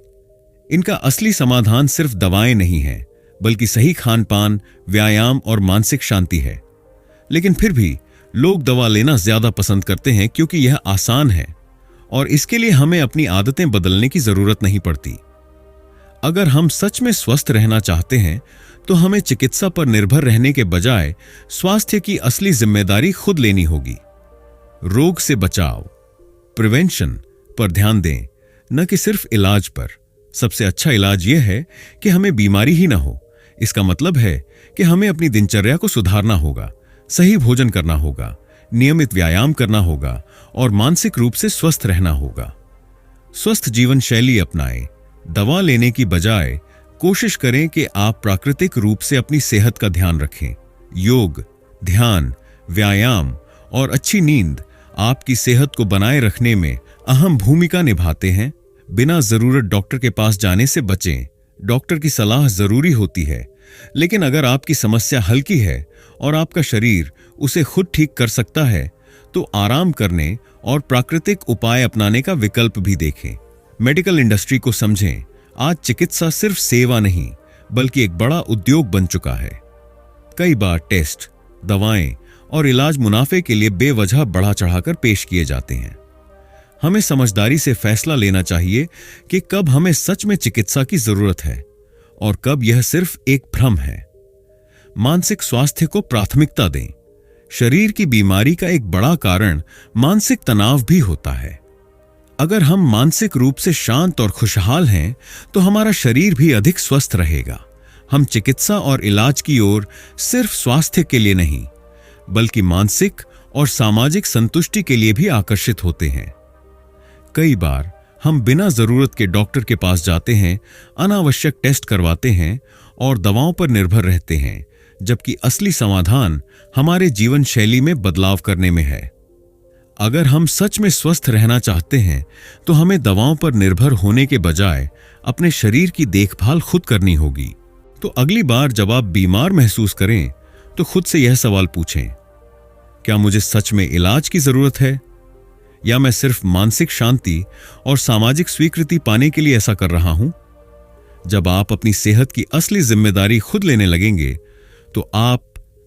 [SPEAKER 1] इनका असली समाधान सिर्फ दवाएं नहीं है, बल्कि सही खान-पान, व्यायाम और मानसिक शांति है। लेकिन फिर भी लोग दवा लेना ज्यादा पसंद करते हैं क्योंकि यह आसान है और इसके लिए हमें अपनी आदतें बदलने की जरूरत नहीं पड़ती। अगर हम सच में स्वस्थ रहना चाहते हैं तो हमें चिकित्सा पर निर्भर रहने के बजाय स्वास्थ्य की असली जिम्मेदारी खुद लेनी होगी। रोग से बचाव, प्रिवेंशन पर ध्यान दें, न कि सिर्फ इलाज पर। सबसे अच्छा इलाज यह है कि हमें बीमारी ही ना हो। इसका मतलब है कि हमें अपनी दिनचर्या को सुधारना होगा, सही भोजन करना होगा, नियमित व्यायाम करना होगा और मानसिक रूप से स्वस्थ रहना होगा। स्वस्थ जीवन शैली अपनाएं। दवा लेने की बजाय कोशिश करें कि आप प्राकृतिक रूप से अपनी सेहत का ध्यान रखें। योग, ध्यान, व्यायाम और अच्छी नींद आपकी सेहत को बनाए रखने में अहम भूमिका निभाते हैं। बिना जरूरत डॉक्टर के पास जाने से बचें। डॉक्टर की सलाह जरूरी होती है, लेकिन अगर आपकी समस्या हल्की है और आपका शरीर उसे खुद ठीक कर सकता है तो आराम करने और प्राकृतिक उपाय अपनाने का विकल्प भी देखें। मेडिकल इंडस्ट्री को समझें। आज चिकित्सा सिर्फ सेवा नहीं बल्कि एक बड़ा उद्योग बन चुका है। कई बार टेस्ट, दवाएं और इलाज मुनाफे के लिए बेवजह बढ़ा चढ़ाकर पेश किए जाते हैं। हमें समझदारी से फैसला लेना चाहिए कि कब हमें सच में चिकित्सा की जरूरत है और कब यह सिर्फ एक भ्रम है। मानसिक स्वास्थ्य को प्राथमिकता दें। शरीर की बीमारी का एक बड़ा कारण मानसिक तनाव भी होता है। अगर हम मानसिक रूप से शांत और खुशहाल हैं तो हमारा शरीर भी अधिक स्वस्थ रहेगा। हम चिकित्सा और इलाज की ओर सिर्फ स्वास्थ्य के लिए नहीं बल्कि मानसिक और सामाजिक संतुष्टि के लिए भी आकर्षित होते हैं। कई बार हम बिना जरूरत के डॉक्टर के पास जाते हैं, अनावश्यक टेस्ट करवाते हैं और दवाओं पर निर्भर रहते हैं, जबकि असली समाधान हमारे जीवन शैली में बदलाव करने में है। अगर हम सच में स्वस्थ रहना चाहते हैं तो हमें दवाओं पर निर्भर होने के बजाय अपने शरीर की देखभाल खुद करनी होगी। तो अगली बार जब आप बीमार महसूस करें तो खुद से यह सवाल पूछें, क्या मुझे सच में इलाज की जरूरत है या मैं सिर्फ मानसिक शांति और सामाजिक स्वीकृति पाने के लिए ऐसा कर रहा हूं? जब आप अपनी सेहत की असली जिम्मेदारी खुद लेने लगेंगे तो आप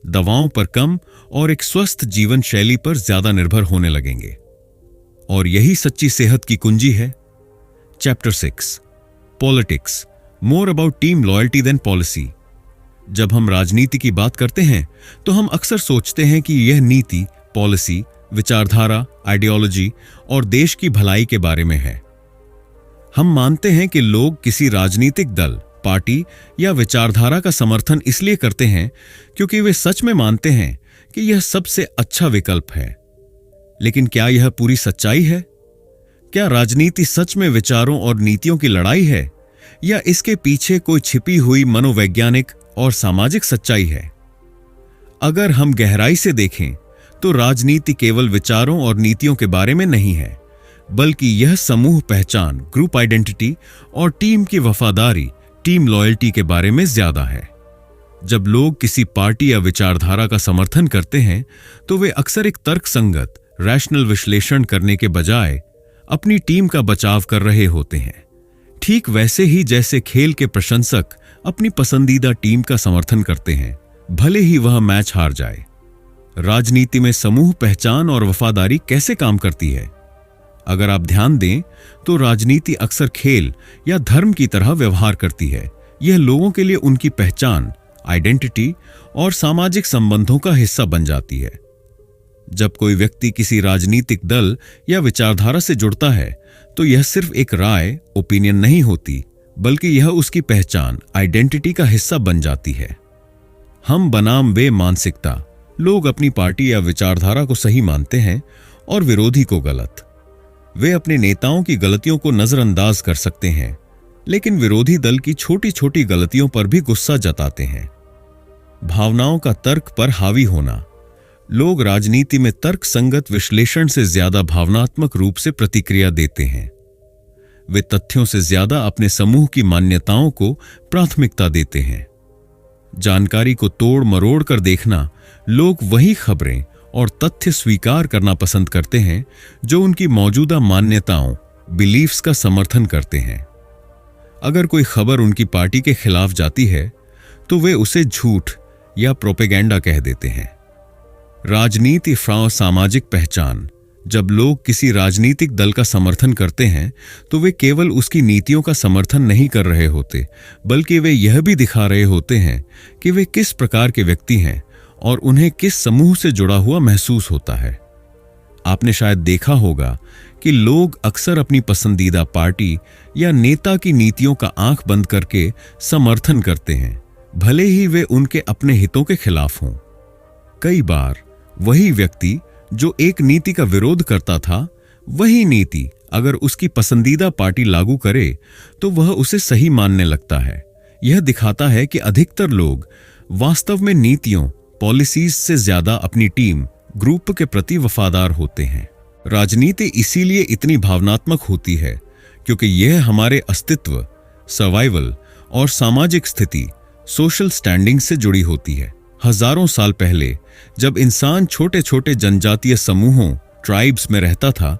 [SPEAKER 1] दवाओं पर कम और एक स्वस्थ जीवन शैली पर ज्यादा निर्भर होने लगेंगे। और यही सच्ची सेहत की कुंजी है। Chapter 6, politics, more about team loyalty than policy. जब हम राजनीति की बात करते हैं तो हम अक्सर सोचते हैं कि यह नीति, पॉलिसी, विचारधारा, आइडियोलॉजी और देश की भलाई के बारे में है। हम मानते हैं कि लोग किसी राजनीतिक दल, पार्टी या विचारधारा का समर्थन इसलिए करते हैं क्योंकि वे सच में मानते हैं कि यह सबसे अच्छा विकल्प है। लेकिन क्या यह पूरी सच्चाई है? क्या राजनीति सच में विचारों और नीतियों की लड़ाई है, या इसके पीछे कोई छिपी हुई मनोवैज्ञानिक और सामाजिक सच्चाई है? अगर हम गहराई से देखें तो राजनीति केवल विचारों और नीतियों के बारे में नहीं है, बल्कि यह समूह पहचान, ग्रुप आइडेंटिटी और टीम की वफादारी, टीम लॉयल्टी के बारे में ज्यादा है। जब लोग किसी पार्टी या विचारधारा का समर्थन करते हैं तो वे अक्सर एक तर्कसंगत, रैशनल विश्लेषण करने के बजाय अपनी टीम का बचाव कर रहे होते हैं। ठीक वैसे ही जैसे खेल के प्रशंसक अपनी पसंदीदा टीम का समर्थन करते हैं, भले ही वह मैच हार जाए। राजनीति में समूह पहचान और वफादारी कैसे काम करती है? अगर आप ध्यान दें तो राजनीति अक्सर खेल या धर्म की तरह व्यवहार करती है। यह लोगों के लिए उनकी पहचान, आइडेंटिटी और सामाजिक संबंधों का हिस्सा बन जाती है। जब कोई व्यक्ति किसी राजनीतिक दल या विचारधारा से जुड़ता है तो यह सिर्फ एक राय, ओपिनियन नहीं होती, बल्कि यह उसकी पहचान, आइडेंटिटी का हिस्सा बन जाती है। हम बनाम वे मानसिकता। लोग अपनी पार्टी या विचारधारा को सही मानते हैं और विरोधी को गलत। वे अपने नेताओं की गलतियों को नजरअंदाज कर सकते हैं, लेकिन विरोधी दल की छोटी छोटी गलतियों पर भी गुस्सा जताते हैं। भावनाओं का तर्क पर हावी होना। लोग राजनीति में तर्क संगत विश्लेषण से ज्यादा भावनात्मक रूप से प्रतिक्रिया देते हैं। वे तथ्यों से ज्यादा अपने समूह की मान्यताओं को प्राथमिकता देते हैं। जानकारी को तोड़ मरोड़ कर देखना। लोग वही खबरें और तथ्य स्वीकार करना पसंद करते हैं जो उनकी मौजूदा मान्यताओं, बिलीफ्स का समर्थन करते हैं। अगर कोई खबर उनकी पार्टी के खिलाफ जाती है तो वे उसे झूठ या प्रोपेगेंडा कह देते हैं। राजनीति फ्राव सामाजिक पहचान। जब लोग किसी राजनीतिक दल का समर्थन करते हैं तो वे केवल उसकी नीतियों का समर्थन नहीं कर रहे होते, बल्कि वे यह भी दिखा रहे होते हैं कि वे किस प्रकार के व्यक्ति हैं और उन्हें किस समूह से जुड़ा हुआ महसूस होता है। आपने शायद देखा होगा कि लोग अक्सर अपनी पसंदीदा पार्टी या नेता की नीतियों का आंख बंद करके समर्थन करते हैं, भले ही वे उनके अपने हितों के खिलाफ हों। कई बार वही व्यक्ति जो एक नीति का विरोध करता था, वही नीति अगर उसकी पसंदीदा पार्टी लागू करे तो वह उसे सही मानने लगता है। यह दिखाता है कि अधिकतर लोग वास्तव में नीतियों, पॉलिसीज से ज्यादा अपनी टीम, ग्रुप के प्रति वफादार होते हैं। राजनीति इसीलिए इतनी भावनात्मक होती है क्योंकि यह हमारे अस्तित्व, सर्वाइवल और सामाजिक स्थिति, सोशल स्टैंडिंग से जुड़ी होती है। हजारों साल पहले जब इंसान छोटे छोटे जनजातीय समूहों, ट्राइब्स में रहता था,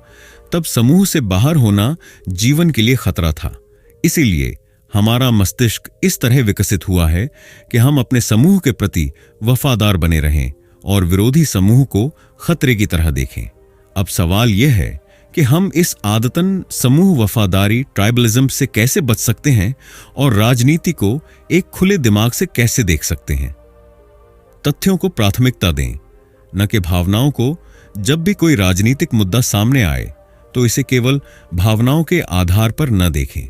[SPEAKER 1] तब समूह से बाहर होना जीवन के लिए खतरा था। इसीलिए हमारा मस्तिष्क इस तरह विकसित हुआ है कि हम अपने समूह के प्रति वफादार बने रहें और विरोधी समूह को खतरे की तरह देखें। अब सवाल यह है कि हम इस आदतन समूह वफादारी, ट्राइबलिज्म से कैसे बच सकते हैं और राजनीति को एक खुले दिमाग से कैसे देख सकते हैं। तथ्यों को प्राथमिकता दें, न कि भावनाओं को। जब भी कोई राजनीतिक मुद्दा सामने आए तो इसे केवल भावनाओं के आधार पर न देखें।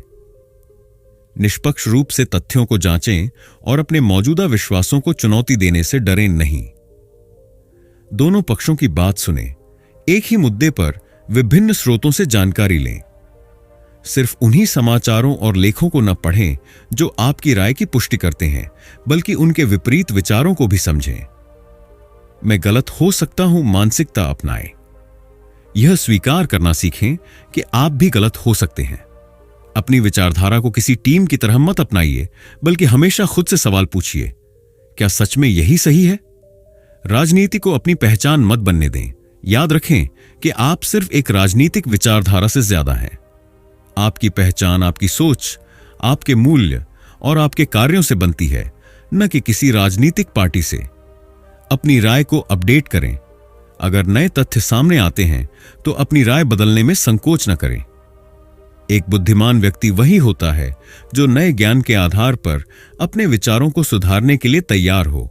[SPEAKER 1] निष्पक्ष रूप से तथ्यों को जांचें और अपने मौजूदा विश्वासों को चुनौती देने से डरें नहीं। दोनों पक्षों की बात सुनें। एक ही मुद्दे पर विभिन्न स्रोतों से जानकारी लें। सिर्फ उन्हीं समाचारों और लेखों को न पढ़ें जो आपकी राय की पुष्टि करते हैं, बल्कि उनके विपरीत विचारों को भी समझें। मैं गलत हो सकता हूं मानसिकता अपनाएं। यह स्वीकार करना सीखें कि आप भी गलत हो सकते हैं। अपनी विचारधारा को किसी टीम की तरह मत अपनाइए, बल्कि हमेशा खुद से सवाल पूछिए, क्या सच में यही सही है? राजनीति को अपनी पहचान मत बनने दें। याद रखें कि आप सिर्फ एक राजनीतिक विचारधारा से ज्यादा हैं। आपकी पहचान आपकी सोच, आपके मूल्य और आपके कार्यों से बनती है, न कि किसी राजनीतिक पार्टी से। अपनी राय को अपडेट करें। अगर नए तथ्य सामने आते हैं तो अपनी राय बदलने में संकोच न करें। एक बुद्धिमान व्यक्ति वही होता है जो नए ज्ञान के आधार पर अपने विचारों को सुधारने के लिए तैयार हो।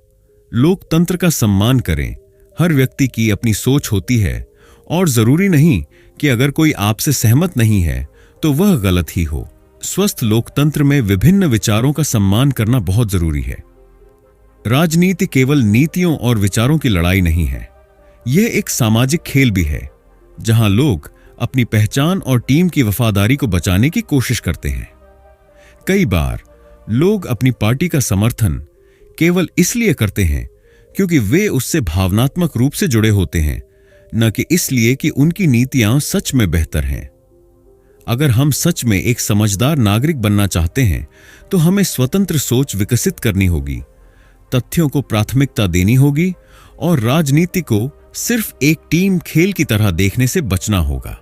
[SPEAKER 1] लोकतंत्र का सम्मान करें। हर व्यक्ति की अपनी सोच होती है और जरूरी नहीं कि अगर कोई आपसे सहमत नहीं है तो वह गलत ही हो। स्वस्थ लोकतंत्र में विभिन्न विचारों का सम्मान करना बहुत जरूरी है। राजनीति केवल नीतियों और विचारों की लड़ाई नहीं है, यह एक सामाजिक खेल भी है जहां लोग अपनी पहचान और टीम की वफादारी को बचाने की कोशिश करते हैं। कई बार लोग अपनी पार्टी का समर्थन केवल इसलिए करते हैं क्योंकि वे उससे भावनात्मक रूप से जुड़े होते हैं, न कि इसलिए कि उनकी नीतियां सच में बेहतर हैं। अगर हम सच में एक समझदार नागरिक बनना चाहते हैं तो हमें स्वतंत्र सोच विकसित करनी होगी, तथ्यों को प्राथमिकता देनी होगी और राजनीति को सिर्फ एक टीम खेल की तरह देखने से बचना होगा।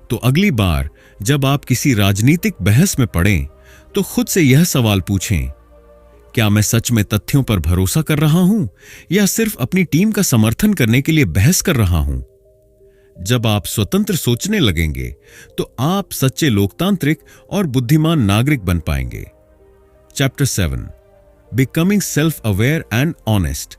[SPEAKER 1] तो अगली बार जब आप किसी राजनीतिक बहस में पड़ें तो खुद से यह सवाल पूछें, क्या मैं सच में तथ्यों पर भरोसा कर रहा हूं या सिर्फ अपनी टीम का समर्थन करने के लिए बहस कर रहा हूं? जब आप स्वतंत्र सोचने लगेंगे तो आप सच्चे लोकतांत्रिक और बुद्धिमान नागरिक बन पाएंगे। Chapter 7, becoming self aware and honest.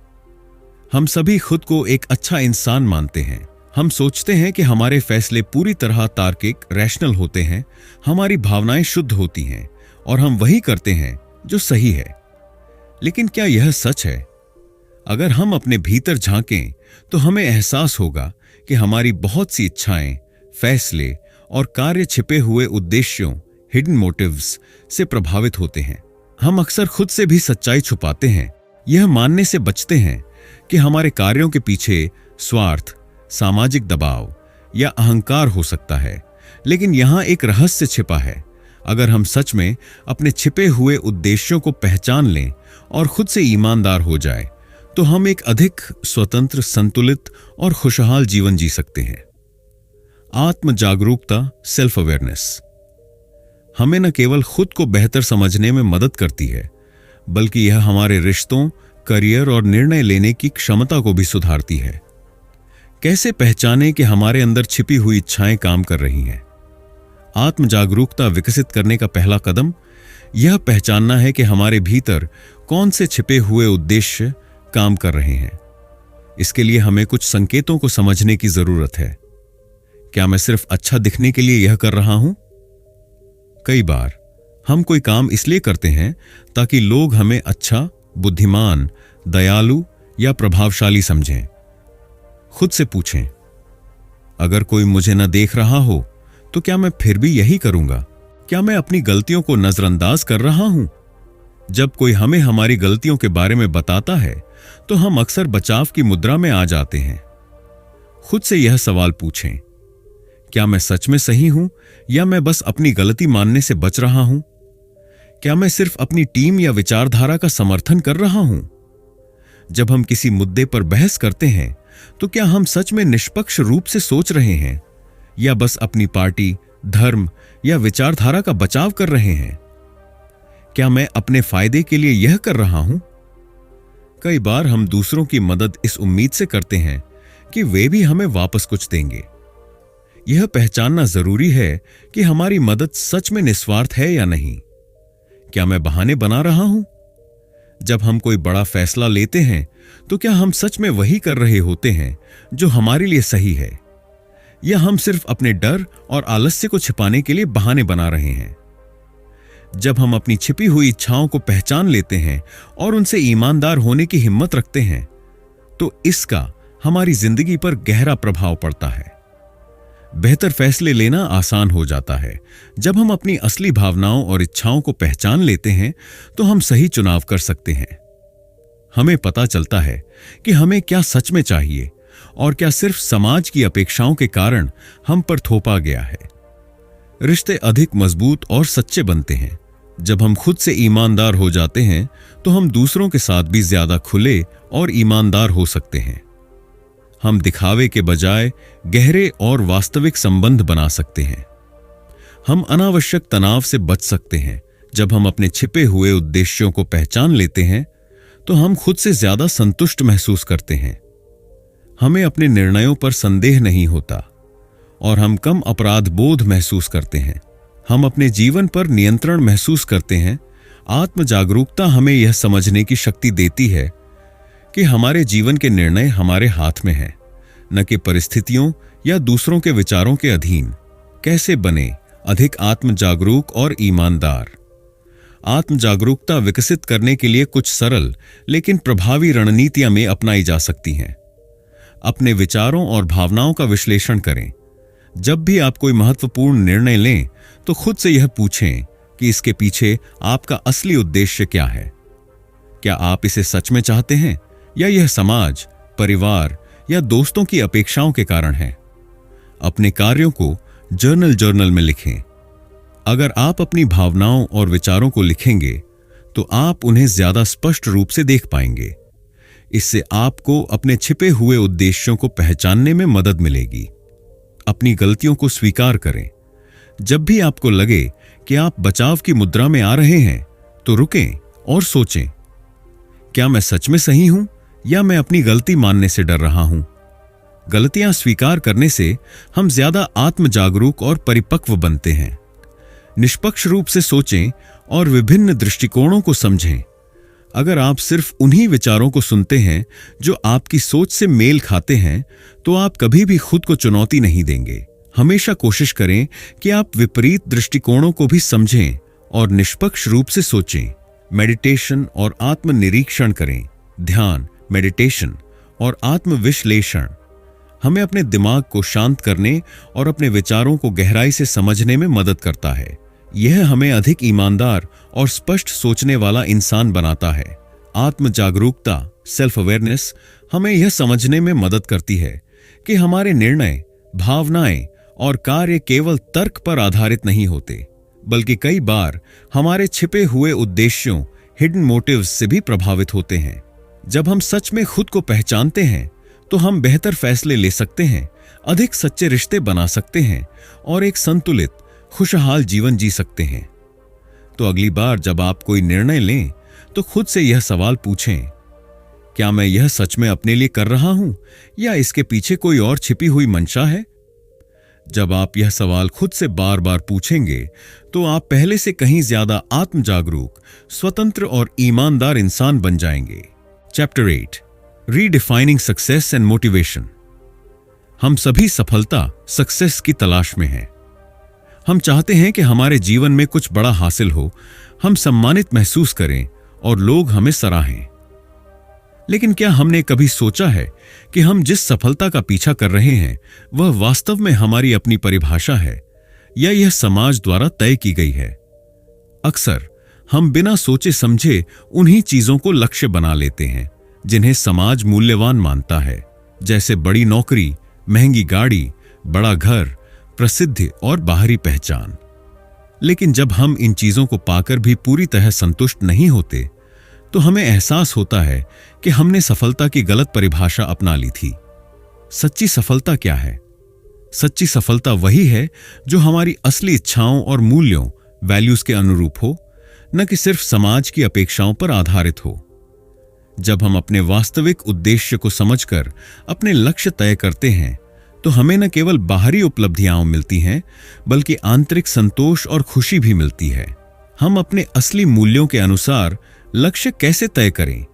[SPEAKER 1] हम सभी खुद को एक अच्छा इंसान मानते हैं। हम सोचते हैं कि हमारे फैसले पूरी तरह तार्किक, रैशनल होते हैं, हमारी भावनाएं शुद्ध होती हैं और हम वही करते हैं जो सही है। लेकिन क्या यह सच है? अगर हम अपने भीतर झांकें तो हमें एहसास होगा कि हमारी बहुत सी इच्छाएं, फैसले और कार्य छिपे हुए उद्देश्यों, हिडन मोटिव्स से प्रभावित होते हैं। हम अक्सर खुद से भी सच्चाई छुपाते हैं, यह मानने से बचते हैं कि हमारे कार्यों के पीछे स्वार्थ, सामाजिक दबाव या अहंकार हो सकता है। लेकिन यहां एक रहस्य छिपा है। अगर हम सच में अपने छिपे हुए उद्देश्यों को पहचान लें और खुद से ईमानदार हो जाए तो हम एक अधिक स्वतंत्र, संतुलित और खुशहाल जीवन जी सकते हैं। आत्म जागरूकता, सेल्फ अवेयरनेस, हमें न केवल खुद को बेहतर समझने में मदद करती है बल्कि यह हमारे रिश्तों, करियर और निर्णय लेने की क्षमता को भी सुधारती है। कैसे पहचानें कि हमारे अंदर छिपी हुई इच्छाएं काम कर रही हैं? आत्म जागरूकता विकसित करने का पहला कदम यह पहचानना है कि हमारे भीतर कौन से छिपे हुए उद्देश्य काम कर रहे हैं। इसके लिए हमें कुछ संकेतों को समझने की जरूरत है। क्या मैं सिर्फ अच्छा दिखने के लिए यह कर रहा हूं? कई बार हम कोई काम इसलिए करते हैं ताकि लोग हमें अच्छा, बुद्धिमान, दयालु या प्रभावशाली समझें। खुद से पूछें, अगर कोई मुझे न देख रहा हो तो क्या मैं फिर भी यही करूंगा? क्या मैं अपनी गलतियों को नजरअंदाज कर रहा हूं? जब कोई हमें हमारी गलतियों के बारे में बताता है तो हम अक्सर बचाव की मुद्रा में आ जाते हैं। खुद से यह सवाल पूछें, क्या मैं सच में सही हूं या मैं बस अपनी गलती मानने से बच रहा हूं? क्या मैं सिर्फ अपनी टीम या विचारधारा का समर्थन कर रहा हूं? जब हम किसी मुद्दे पर बहस करते हैं तो क्या हम सच में निष्पक्ष रूप से सोच रहे हैं या बस अपनी पार्टी, धर्म या विचारधारा का बचाव कर रहे हैं? क्या मैं अपने फायदे के लिए यह कर रहा हूं? कई बार हम दूसरों की मदद इस उम्मीद से करते हैं कि वे भी हमें वापस कुछ देंगे। यह पहचानना जरूरी है कि हमारी मदद सच में निस्वार्थ है या नहीं। क्या मैं बहाने बना रहा हूं? जब हम कोई बड़ा फैसला लेते हैं तो क्या हम सच में वही कर रहे होते हैं जो हमारे लिए सही है, या हम सिर्फ अपने डर और आलस्य को छिपाने के लिए बहाने बना रहे हैं? जब हम अपनी छिपी हुई इच्छाओं को पहचान लेते हैं और उनसे ईमानदार होने की हिम्मत रखते हैं तो इसका हमारी जिंदगी पर गहरा प्रभाव पड़ता है। बेहतर फैसले लेना आसान हो जाता है। जब हम अपनी असली भावनाओं और इच्छाओं को पहचान लेते हैं तो हम सही चुनाव कर सकते हैं। हमें पता चलता है कि हमें क्या सच में चाहिए और क्या सिर्फ समाज की अपेक्षाओं के कारण हम पर थोपा गया है। रिश्ते अधिक मजबूत और सच्चे बनते हैं। जब हम खुद से ईमानदार हो जाते हैं तो हम दूसरों के साथ भी ज्यादा खुले और ईमानदार हो सकते हैं। हम दिखावे के बजाय गहरे और वास्तविक संबंध बना सकते हैं। हम अनावश्यक तनाव से बच सकते हैं। जब हम अपने छिपे हुए उद्देश्यों को पहचान लेते हैं तो हम खुद से ज्यादा संतुष्ट महसूस करते हैं। हमें अपने निर्णयों पर संदेह नहीं होता और हम कम अपराध बोध महसूस करते हैं। हम अपने जीवन पर नियंत्रण महसूस करते हैं। आत्म जागरूकता हमें यह समझने की शक्ति देती है कि हमारे जीवन के निर्णय हमारे हाथ में हैं, न कि परिस्थितियों या दूसरों के विचारों के अधीन। कैसे बने अधिक आत्म जागरूक और ईमानदार? आत्म जागरूकता विकसित करने के लिए कुछ सरल लेकिन प्रभावी रणनीतियां में अपनाई जा सकती हैं। अपने विचारों और भावनाओं का विश्लेषण करें। जब भी आप कोई महत्वपूर्ण निर्णय लें तो खुद से यह पूछें कि इसके पीछे आपका असली उद्देश्य क्या है। क्या आप इसे सच में चाहते हैं या यह समाज, परिवार या दोस्तों की अपेक्षाओं के कारण है? अपने कार्यों को जर्नल में लिखें। अगर आप अपनी भावनाओं और विचारों को लिखेंगे तो आप उन्हें ज्यादा स्पष्ट रूप से देख पाएंगे। इससे आपको अपने छिपे हुए उद्देश्यों को पहचानने में मदद मिलेगी। अपनी गलतियों को स्वीकार करें। जब भी आपको लगे कि आप बचाव की मुद्रा में आ रहे हैं तो रुकें और सोचें, क्या मैं सच में सही हूं या मैं अपनी गलती मानने से डर रहा हूं? गलतियां स्वीकार करने से हम ज्यादा आत्म जागरूक और परिपक्व बनते हैं। निष्पक्ष रूप से सोचें और विभिन्न दृष्टिकोणों को समझें। अगर आप सिर्फ उन्हीं विचारों को सुनते हैं जो आपकी सोच से मेल खाते हैं तो आप कभी भी खुद को चुनौती नहीं देंगे। हमेशा कोशिश करें कि आप विपरीत दृष्टिकोणों को भी समझें और निष्पक्ष रूप से सोचें। मेडिटेशन और आत्मनिरीक्षण करें। ध्यान, मेडिटेशन और आत्मविश्लेषण हमें अपने दिमाग को शांत करने और अपने विचारों को गहराई से समझने में मदद करता है। यह हमें अधिक ईमानदार और स्पष्ट सोचने वाला इंसान बनाता है। आत्म जागरूकता, सेल्फ अवेयरनेस, हमें यह समझने में मदद करती है कि हमारे निर्णय, भावनाएं और कार्य केवल तर्क पर आधारित नहीं होते, बल्कि कई बार हमारे छिपे हुए उद्देश्यों, हिडन मोटिव्स से भी प्रभावित होते हैं। जब हम सच में खुद को पहचानते हैं तो हम बेहतर फैसले ले सकते हैं, अधिक सच्चे रिश्ते बना सकते हैं और एक संतुलित, खुशहाल जीवन जी सकते हैं। तो अगली बार जब आप कोई निर्णय लें तो खुद से यह सवाल पूछें, क्या मैं यह सच में अपने लिए कर रहा हूं या इसके पीछे कोई और छिपी हुई मंशा है? जब आप यह सवाल खुद से बार बार पूछेंगे तो आप पहले से कहीं ज्यादा आत्म जागरूक, स्वतंत्र और ईमानदार इंसान बन जाएंगे। Chapter 8, redefining success and motivation. हम सभी सफलता, सक्सेस की तलाश में हैं। हम चाहते हैं कि हमारे जीवन में कुछ बड़ा हासिल हो, हम सम्मानित महसूस करें और लोग हमें सराहें। लेकिन क्या हमने कभी सोचा है कि हम जिस सफलता का पीछा कर रहे हैं वह वास्तव में हमारी अपनी परिभाषा है या यह समाज द्वारा तय की गई है? अक्सर हम बिना सोचे समझे उन्हीं चीजों को लक्ष्य बना लेते हैं जिन्हें समाज मूल्यवान मानता है, जैसे बड़ी नौकरी, महंगी गाड़ी, बड़ा घर, प्रसिद्धि और बाहरी पहचान। लेकिन जब हम इन चीजों को पाकर भी पूरी तरह संतुष्ट नहीं होते तो हमें एहसास होता है कि हमने सफलता की गलत परिभाषा अपना ली थी। सच्ची सफलता क्या है? सच्ची सफलता वही है जो हमारी असली इच्छाओं और मूल्यों, वैल्यूज के अनुरूप हो, न कि सिर्फ समाज की अपेक्षाओं पर आधारित हो। जब हम अपने वास्तविक उद्देश्य को समझकर अपने लक्ष्य तय करते हैं तो हमें न केवल बाहरी उपलब्धियां मिलती हैं बल्कि आंतरिक संतोष और खुशी भी मिलती है। हम अपने असली मूल्यों के अनुसार लक्ष्य कैसे तय करें?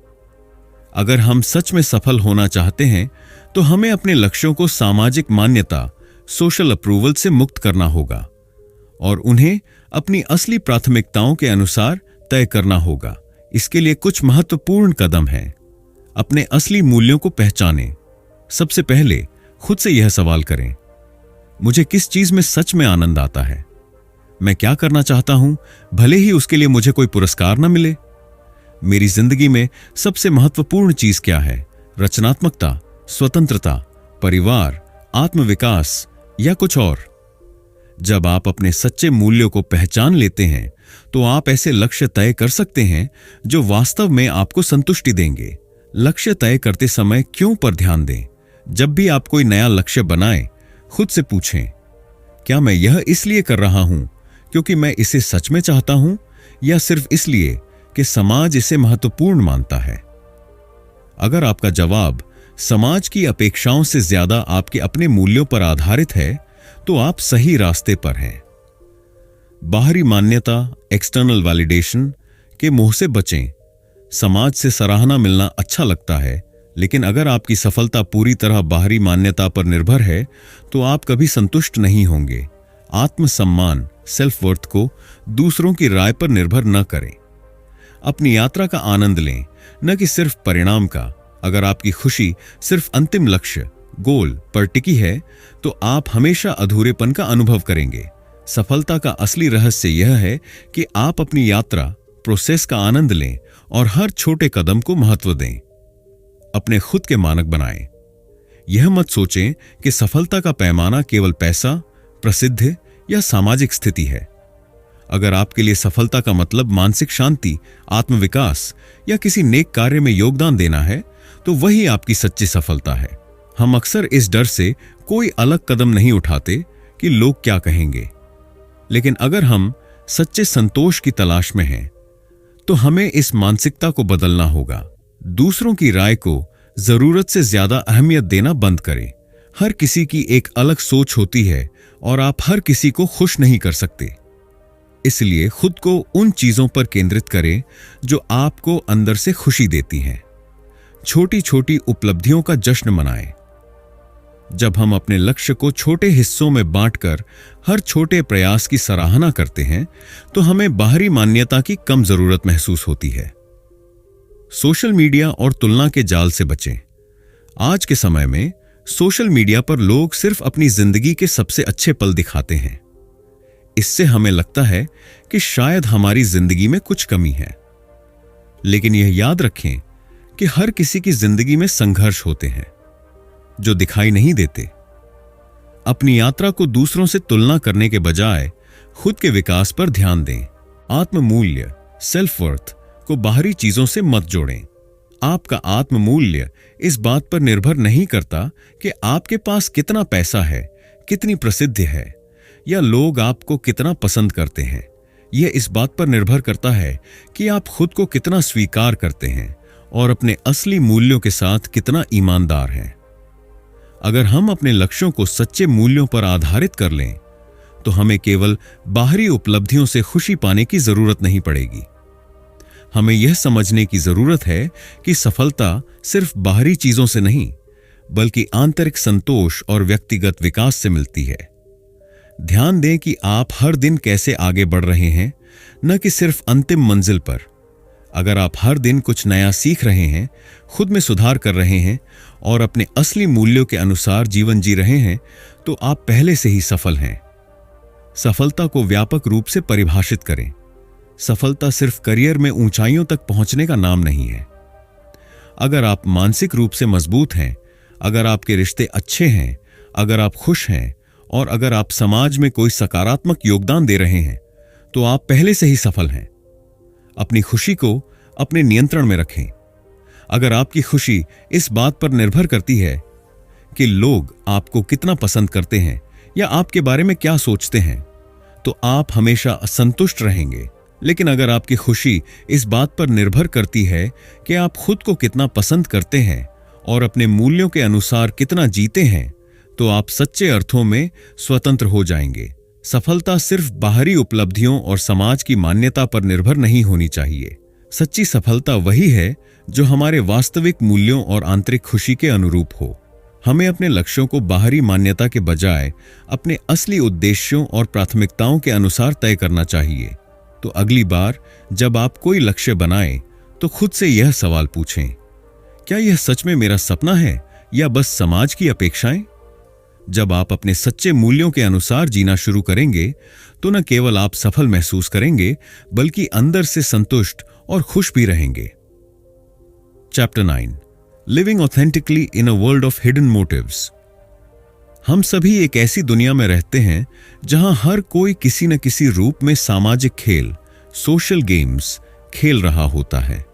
[SPEAKER 1] अगर हम सच में सफल होना चाहते हैं तो हमें अपने लक्ष्यों को सामाजिक मान्यता, सोशल अप्रूवल से मुक्त करना होगा और उन्हें अपनी असली प्राथमिकताओं के अनुसार तय करना होगा। इसके लिए कुछ महत्वपूर्ण कदम हैं। अपने असली मूल्यों को पहचानें। सबसे पहले खुद से यह सवाल करें, मुझे किस चीज में सच में आनंद आता है? मैं क्या करना चाहता हूं, भले ही उसके लिए मुझे कोई पुरस्कार न मिले? मेरी जिंदगी में सबसे महत्वपूर्ण चीज क्या है? रचनात्मकता, स्वतंत्रता, परिवार, आत्मविकास या कुछ और? जब आप अपने सच्चे मूल्यों को पहचान लेते हैं तो आप ऐसे लक्ष्य तय कर सकते हैं जो वास्तव में आपको संतुष्टि देंगे। लक्ष्य तय करते समय क्यों पर ध्यान दें। जब भी आप कोई नया लक्ष्य बनाएं, खुद से पूछें, क्या मैं यह इसलिए कर रहा हूं क्योंकि मैं इसे सच में चाहता हूं या सिर्फ इसलिए कि समाज इसे महत्वपूर्ण मानता है? अगर आपका जवाब समाज की अपेक्षाओं से ज्यादा आपके अपने मूल्यों पर आधारित है तो आप सही रास्ते पर हैं। बाहरी मान्यता, एक्सटर्नल वैलिडेशन के मोह से बचें। समाज से सराहना मिलना अच्छा लगता है, लेकिन अगर आपकी सफलता पूरी तरह बाहरी मान्यता पर निर्भर है तो आप कभी संतुष्ट नहीं होंगे। आत्मसम्मान, सेल्फ वर्थ को दूसरों की राय पर निर्भर न करें। अपनी यात्रा का आनंद लें, न कि सिर्फ परिणाम का। अगर आपकी खुशी सिर्फ अंतिम लक्ष्य, गोल पर टिकी है तो आप हमेशा अधूरेपन का अनुभव करेंगे। सफलता का असली रहस्य यह है कि आप अपनी यात्रा, प्रोसेस का आनंद लें और हर छोटे कदम को महत्व दें। अपने खुद के मानक बनाएं। यह मत सोचें कि सफलता का पैमाना केवल पैसा, प्रसिद्धि या सामाजिक स्थिति है। अगर आपके लिए सफलता का मतलब मानसिक शांति, आत्मविकास या किसी नेक कार्य में योगदान देना है तो वही आपकी सच्ची सफलता है। हम अक्सर इस डर से कोई अलग कदम नहीं उठाते कि लोग क्या कहेंगे, लेकिन अगर हम सच्चे संतोष की तलाश में हैं तो हमें इस मानसिकता को बदलना होगा। दूसरों की राय को जरूरत से ज्यादा अहमियत देना बंद करें। हर किसी की एक अलग सोच होती है और आप हर किसी को खुश नहीं कर सकते। इसलिए खुद को उन चीजों पर केंद्रित करें जो आपको अंदर से खुशी देती हैं। छोटी छोटी उपलब्धियों का जश्न मनाएं। जब हम अपने लक्ष्य को छोटे हिस्सों में बांटकर हर छोटे प्रयास की सराहना करते हैं तो हमें बाहरी मान्यता की कम जरूरत महसूस होती है। सोशल मीडिया और तुलना के जाल से बचें। आज के समय में सोशल मीडिया पर लोग सिर्फ अपनी जिंदगी के सबसे अच्छे पल दिखाते हैं। इससे हमें लगता है कि शायद हमारी जिंदगी में कुछ कमी है, लेकिन यह याद रखें कि हर किसी की जिंदगी में संघर्ष होते हैं जो दिखाई नहीं देते। अपनी यात्रा को दूसरों से तुलना करने के बजाय खुद के विकास पर ध्यान दें। आत्ममूल्य, सेल्फ वर्थ को बाहरी चीजों से मत जोड़ें। आपका आत्ममूल्य इस बात पर निर्भर नहीं करता कि आपके पास कितना पैसा है, कितनी प्रसिद्धि है या लोग आपको कितना पसंद करते हैं। यह इस बात पर निर्भर करता है कि आप खुद को कितना स्वीकार करते हैं और अपने असली मूल्यों के साथ कितना ईमानदार हैं। अगर हम अपने लक्ष्यों को सच्चे मूल्यों पर आधारित कर लें तो हमें केवल बाहरी उपलब्धियों से खुशी पाने की जरूरत नहीं पड़ेगी। हमें यह समझने की जरूरत है कि सफलता सिर्फ बाहरी चीजों से नहीं, बल्कि आंतरिक संतोष और व्यक्तिगत विकास से मिलती है। ध्यान दें कि आप हर दिन कैसे आगे बढ़ रहे हैं, न कि सिर्फ अंतिम मंजिल पर। अगर आप हर दिन कुछ नया सीख रहे हैं, खुद में सुधार कर रहे हैं और अपने असली मूल्यों के अनुसार जीवन जी रहे हैं तो आप पहले से ही सफल हैं। सफलता को व्यापक रूप से परिभाषित करें। सफलता सिर्फ करियर में ऊंचाइयों तक पहुंचने का नाम नहीं है। अगर आप मानसिक रूप से मजबूत हैं, अगर आपके रिश्ते अच्छे हैं, अगर आप खुश हैं और अगर आप समाज में कोई सकारात्मक योगदान दे रहे हैं तो आप पहले से ही सफल हैं। अपनी खुशी को अपने नियंत्रण में रखें। अगर आपकी खुशी इस बात पर निर्भर करती है कि लोग आपको कितना पसंद करते हैं या आपके बारे में क्या सोचते हैं तो आप हमेशा असंतुष्ट रहेंगे। लेकिन अगर आपकी खुशी इस बात पर निर्भर करती है कि आप खुद को कितना पसंद करते हैं और अपने मूल्यों के अनुसार कितना जीते हैं तो आप सच्चे अर्थों में स्वतंत्र हो जाएंगे। सफलता सिर्फ बाहरी उपलब्धियों और समाज की मान्यता पर निर्भर नहीं होनी चाहिए। सच्ची सफलता वही है जो हमारे वास्तविक मूल्यों और आंतरिक खुशी के अनुरूप हो। हमें अपने लक्ष्यों को बाहरी मान्यता के बजाय अपने असली उद्देश्यों और प्राथमिकताओं के अनुसार तय करना चाहिए। तो अगली बार जब आप कोई लक्ष्य बनाएं तो खुद से यह सवाल पूछें, क्या यह सच में मेरा सपना है या बस समाज की अपेक्षाएं? जब आप अपने सच्चे मूल्यों के अनुसार जीना शुरू करेंगे तो न केवल आप सफल महसूस करेंगे बल्कि अंदर से संतुष्ट और खुश भी रहेंगे। Chapter 9, living authentically in a world of hidden motives. हम सभी एक ऐसी दुनिया में रहते हैं जहां हर कोई किसी न किसी रूप में सामाजिक खेल, सोशल गेम्स खेल रहा होता है।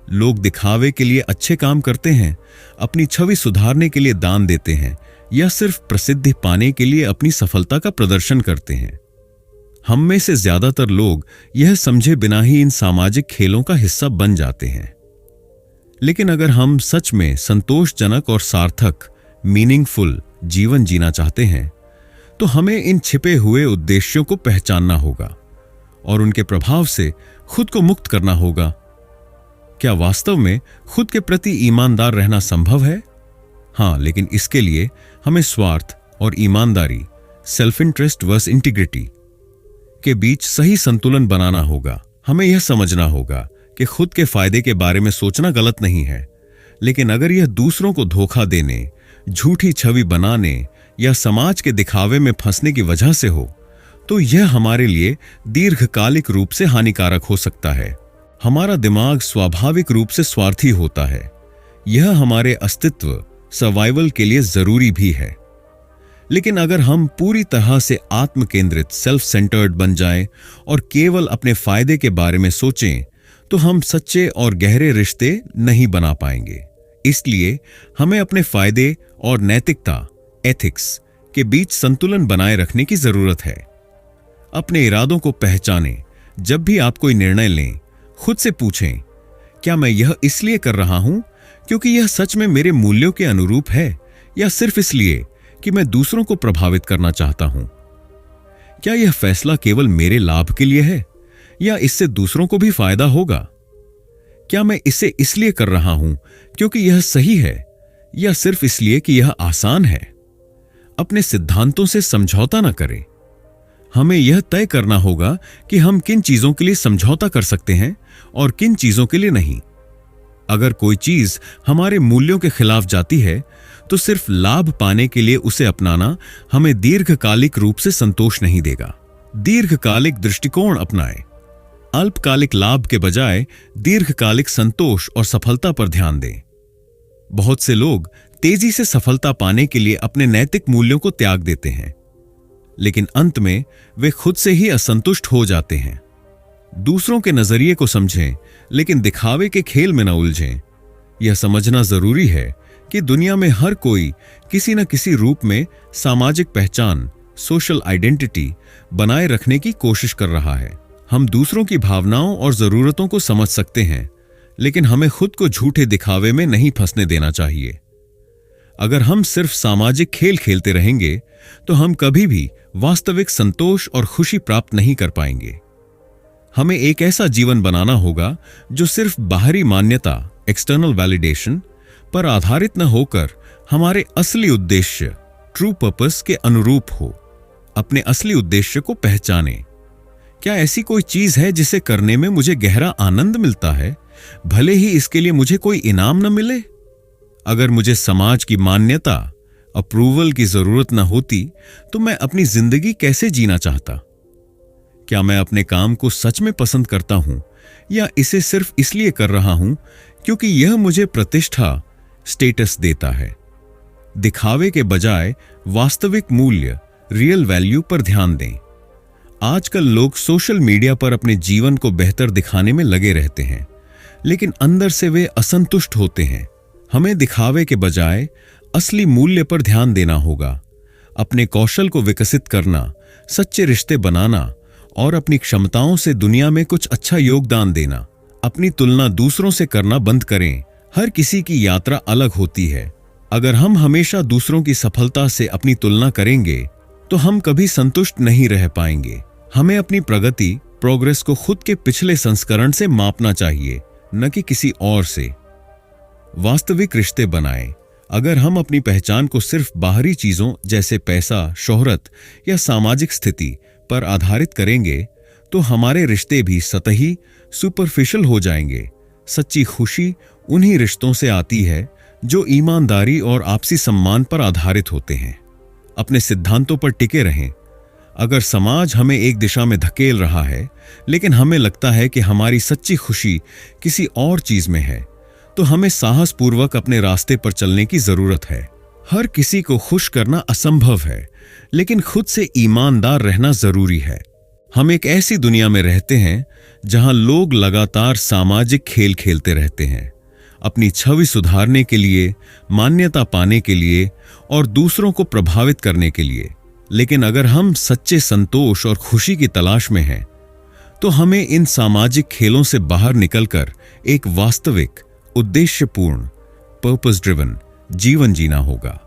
[SPEAKER 1] लोग दिखावे के लिए अच्छे काम करते हैं, अपनी छवि सुधारने के लिए दान देते हैं या सिर्फ प्रसिद्धि पाने के लिए अपनी सफलता का प्रदर्शन करते हैं। हम में से ज्यादातर लोग यह समझे बिना ही इन सामाजिक खेलों का हिस्सा बन जाते हैं। लेकिन अगर हम सच में संतोषजनक और सार्थक, मीनिंगफुल जीवन जीना चाहते हैं तो हमें इन छिपे हुए उद्देश्यों को पहचानना होगा और उनके प्रभाव से खुद को मुक्त करना होगा। क्या वास्तव में खुद के प्रति ईमानदार रहना संभव है? हां, लेकिन इसके लिए हमें स्वार्थ और ईमानदारी, सेल्फ इंटरेस्ट वर्स इंटीग्रिटी के बीच सही संतुलन बनाना होगा। हमें यह समझना होगा कि खुद के फायदे के बारे में सोचना गलत नहीं है, लेकिन अगर यह दूसरों को धोखा देने, झूठी छवि बनाने या समाज के दिखावे में फंसने की वजह से हो, तो यह हमारे लिए दीर्घकालिक रूप से हानिकारक हो सकता है। हमारा दिमाग स्वाभाविक रूप से स्वार्थी होता है। यह हमारे अस्तित्व, सर्वाइवल के लिए जरूरी भी है। लेकिन अगर हम पूरी तरह से आत्म केंद्रित, सेल्फ सेंटर्ड बन जाएं और केवल अपने फायदे के बारे में सोचें, तो हम सच्चे और गहरे रिश्ते नहीं बना पाएंगे। इसलिए हमें अपने फायदे और नैतिकता, एथिक्स के बीच संतुलन बनाए रखने की जरूरत है। अपने इरादों को पहचानें। जब भी आप कोई निर्णय लें, खुद से पूछें, क्या मैं यह इसलिए कर रहा हूं क्योंकि यह सच में मेरे मूल्यों के अनुरूप है, या सिर्फ इसलिए कि मैं दूसरों को प्रभावित करना चाहता हूं? क्या यह फैसला केवल मेरे लाभ के लिए है, या इससे दूसरों को भी फायदा होगा? क्या मैं इसे इसलिए कर रहा हूं क्योंकि यह सही है, या सिर्फ इसलिए कि यह आसान है? अपने सिद्धांतों से समझौता न करें। हमें यह तय करना होगा कि हम किन चीजों के लिए समझौता कर सकते हैं और किन चीजों के लिए नहीं। अगर कोई चीज हमारे मूल्यों के खिलाफ जाती है, तो सिर्फ लाभ पाने के लिए उसे अपनाना हमें दीर्घकालिक रूप से संतोष नहीं देगा। दीर्घकालिक दृष्टिकोण अपनाएं। अल्पकालिक लाभ के बजाय दीर्घकालिक संतोष और सफलता पर ध्यान दें। बहुत से लोग तेजी से सफलता पाने के लिए अपने नैतिक मूल्यों को त्याग देते हैं, लेकिन अंत में वे खुद से ही असंतुष्ट हो जाते हैं। दूसरों के नजरिए को समझें, लेकिन दिखावे के खेल में न उलझें। यह समझना जरूरी है कि दुनिया में हर कोई किसी न किसी रूप में सामाजिक पहचान, सोशल आइडेंटिटी बनाए रखने की कोशिश कर रहा है। हम दूसरों की भावनाओं और जरूरतों को समझ सकते हैं, लेकिन हमें खुद को झूठे दिखावे में नहीं फंसने देना चाहिए। अगर हम सिर्फ सामाजिक खेल खेलते रहेंगे, तो हम कभी भी वास्तविक संतोष और खुशी प्राप्त नहीं कर पाएंगे। हमें एक ऐसा जीवन बनाना होगा जो सिर्फ बाहरी मान्यता, एक्सटर्नल वैलिडेशन पर आधारित न होकर हमारे असली उद्देश्य, ट्रू पर्पस के अनुरूप हो। अपने असली उद्देश्य को पहचानें। क्या ऐसी कोई चीज है जिसे करने में मुझे गहरा आनंद मिलता है, भले ही इसके लिए मुझे कोई इनाम न मिले? अगर मुझे समाज की मान्यता, अप्रूवल की जरूरत न होती, तो मैं अपनी जिंदगी कैसे जीना चाहता? क्या मैं अपने काम को सच में पसंद करता हूं, या इसे सिर्फ इसलिए कर रहा हूं क्योंकि यह मुझे प्रतिष्ठा, स्टेटस देता है? दिखावे के बजाय वास्तविक मूल्य, रियल वैल्यू पर ध्यान दें। आजकल लोग सोशल मीडिया पर अपने जीवन को बेहतर दिखाने में लगे रहते हैं, लेकिन अंदर से वे असंतुष्ट होते हैं। हमें दिखावे के बजाय असली मूल्य पर ध्यान देना होगा। अपने कौशल को विकसित करना, सच्चे रिश्ते बनाना और अपनी क्षमताओं से दुनिया में कुछ अच्छा योगदान देना। अपनी तुलना दूसरों से करना बंद करें। हर किसी की यात्रा अलग होती है। अगर हम हमेशा दूसरों की सफलता से अपनी तुलना करेंगे, तो हम कभी संतुष्ट नहीं रह पाएंगे। हमें अपनी प्रगति, प्रोग्रेस को खुद के पिछले संस्करण से मापना चाहिए, न कि किसी और से। वास्तविक रिश्ते बनाएं। अगर हम अपनी पहचान को सिर्फ बाहरी चीजों जैसे पैसा, शोहरत या सामाजिक स्थिति पर आधारित करेंगे, तो हमारे रिश्ते भी सतही, सुपरफिशियल हो जाएंगे। सच्ची खुशी उन्हीं रिश्तों से आती है जो ईमानदारी और आपसी सम्मान पर आधारित होते हैं। अपने सिद्धांतों पर टिके रहें। अगर समाज हमें एक दिशा में धकेल रहा है, लेकिन हमें लगता है कि हमारी सच्ची खुशी किसी और चीज में है, तो हमें साहसपूर्वक अपने रास्ते पर चलने की जरूरत है। हर किसी को खुश करना असंभव है, लेकिन खुद से ईमानदार रहना जरूरी है। हम एक ऐसी दुनिया में रहते हैं जहां लोग लगातार सामाजिक खेल खेलते रहते हैं, अपनी छवि सुधारने के लिए, मान्यता पाने के लिए और दूसरों को प्रभावित करने के लिए। लेकिन अगर हम सच्चे संतोष और खुशी की तलाश में हैं, तो हमें इन सामाजिक खेलों से बाहर निकलकर एक वास्तविक, उद्देश्यपूर्ण, पर्पस ड्रिवन जीवन जीना होगा।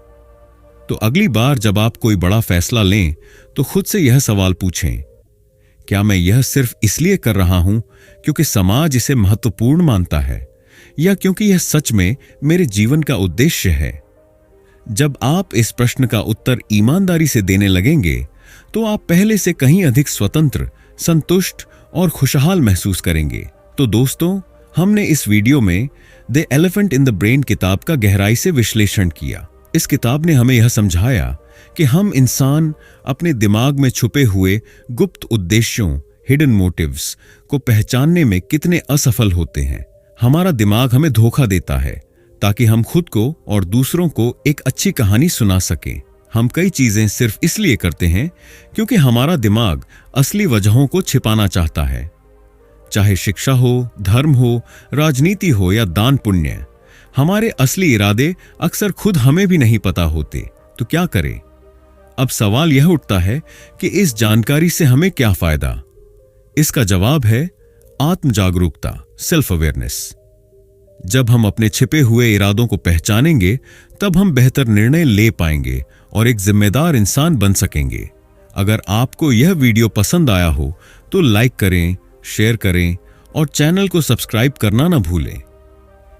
[SPEAKER 1] तो अगली बार जब आप कोई बड़ा फैसला लें तो खुद से यह सवाल पूछें, क्या मैं यह सिर्फ इसलिए कर रहा हूं क्योंकि समाज इसे महत्वपूर्ण मानता है, या क्योंकि यह सच में मेरे जीवन का उद्देश्य है? जब आप इस प्रश्न का उत्तर ईमानदारी से देने लगेंगे तो आप पहले से कहीं अधिक स्वतंत्र, संतुष्ट और खुशहाल महसूस करेंगे। तो दोस्तों, हमने इस वीडियो में the elephant in the brain किताब का गहराई से विश्लेषण किया। इस किताब ने हमें यह समझाया कि हम इंसान अपने दिमाग में छुपे हुए गुप्त उद्देश्यों, हिडन मोटिव्स को पहचानने में कितने असफल होते हैं। हमारा दिमाग हमें धोखा देता है ताकि हम खुद को और दूसरों को एक अच्छी कहानी सुना सकें। हम कई चीजें सिर्फ इसलिए करते हैं क्योंकि हमारा दिमाग असली वजहों को छिपाना चाहता है। चाहे शिक्षा हो, धर्म हो, राजनीति हो या दान पुण्य, हमारे असली इरादे अक्सर खुद हमें भी नहीं पता होते। तो क्या करें? अब सवाल यह उठता है कि इस जानकारी से हमें क्या फायदा? इसका जवाब है आत्म जागरूकता, सेल्फ अवेयरनेस। जब हम अपने छिपे हुए इरादों को पहचानेंगे तब हम बेहतर निर्णय ले पाएंगे और एक जिम्मेदार इंसान बन सकेंगे। अगर आपको यह वीडियो पसंद आया हो तो लाइक करें, शेयर करें और चैनल को सब्सक्राइब करना न भूलें।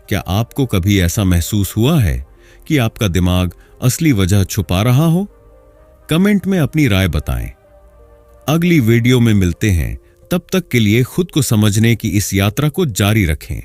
[SPEAKER 1] क्या आपको कभी ऐसा महसूस हुआ है कि आपका दिमाग असली वजह छुपा रहा हो? कमेंट में अपनी राय बताएं। अगली वीडियो में मिलते हैं। तब तक के लिए खुद को समझने की इस यात्रा को जारी रखें।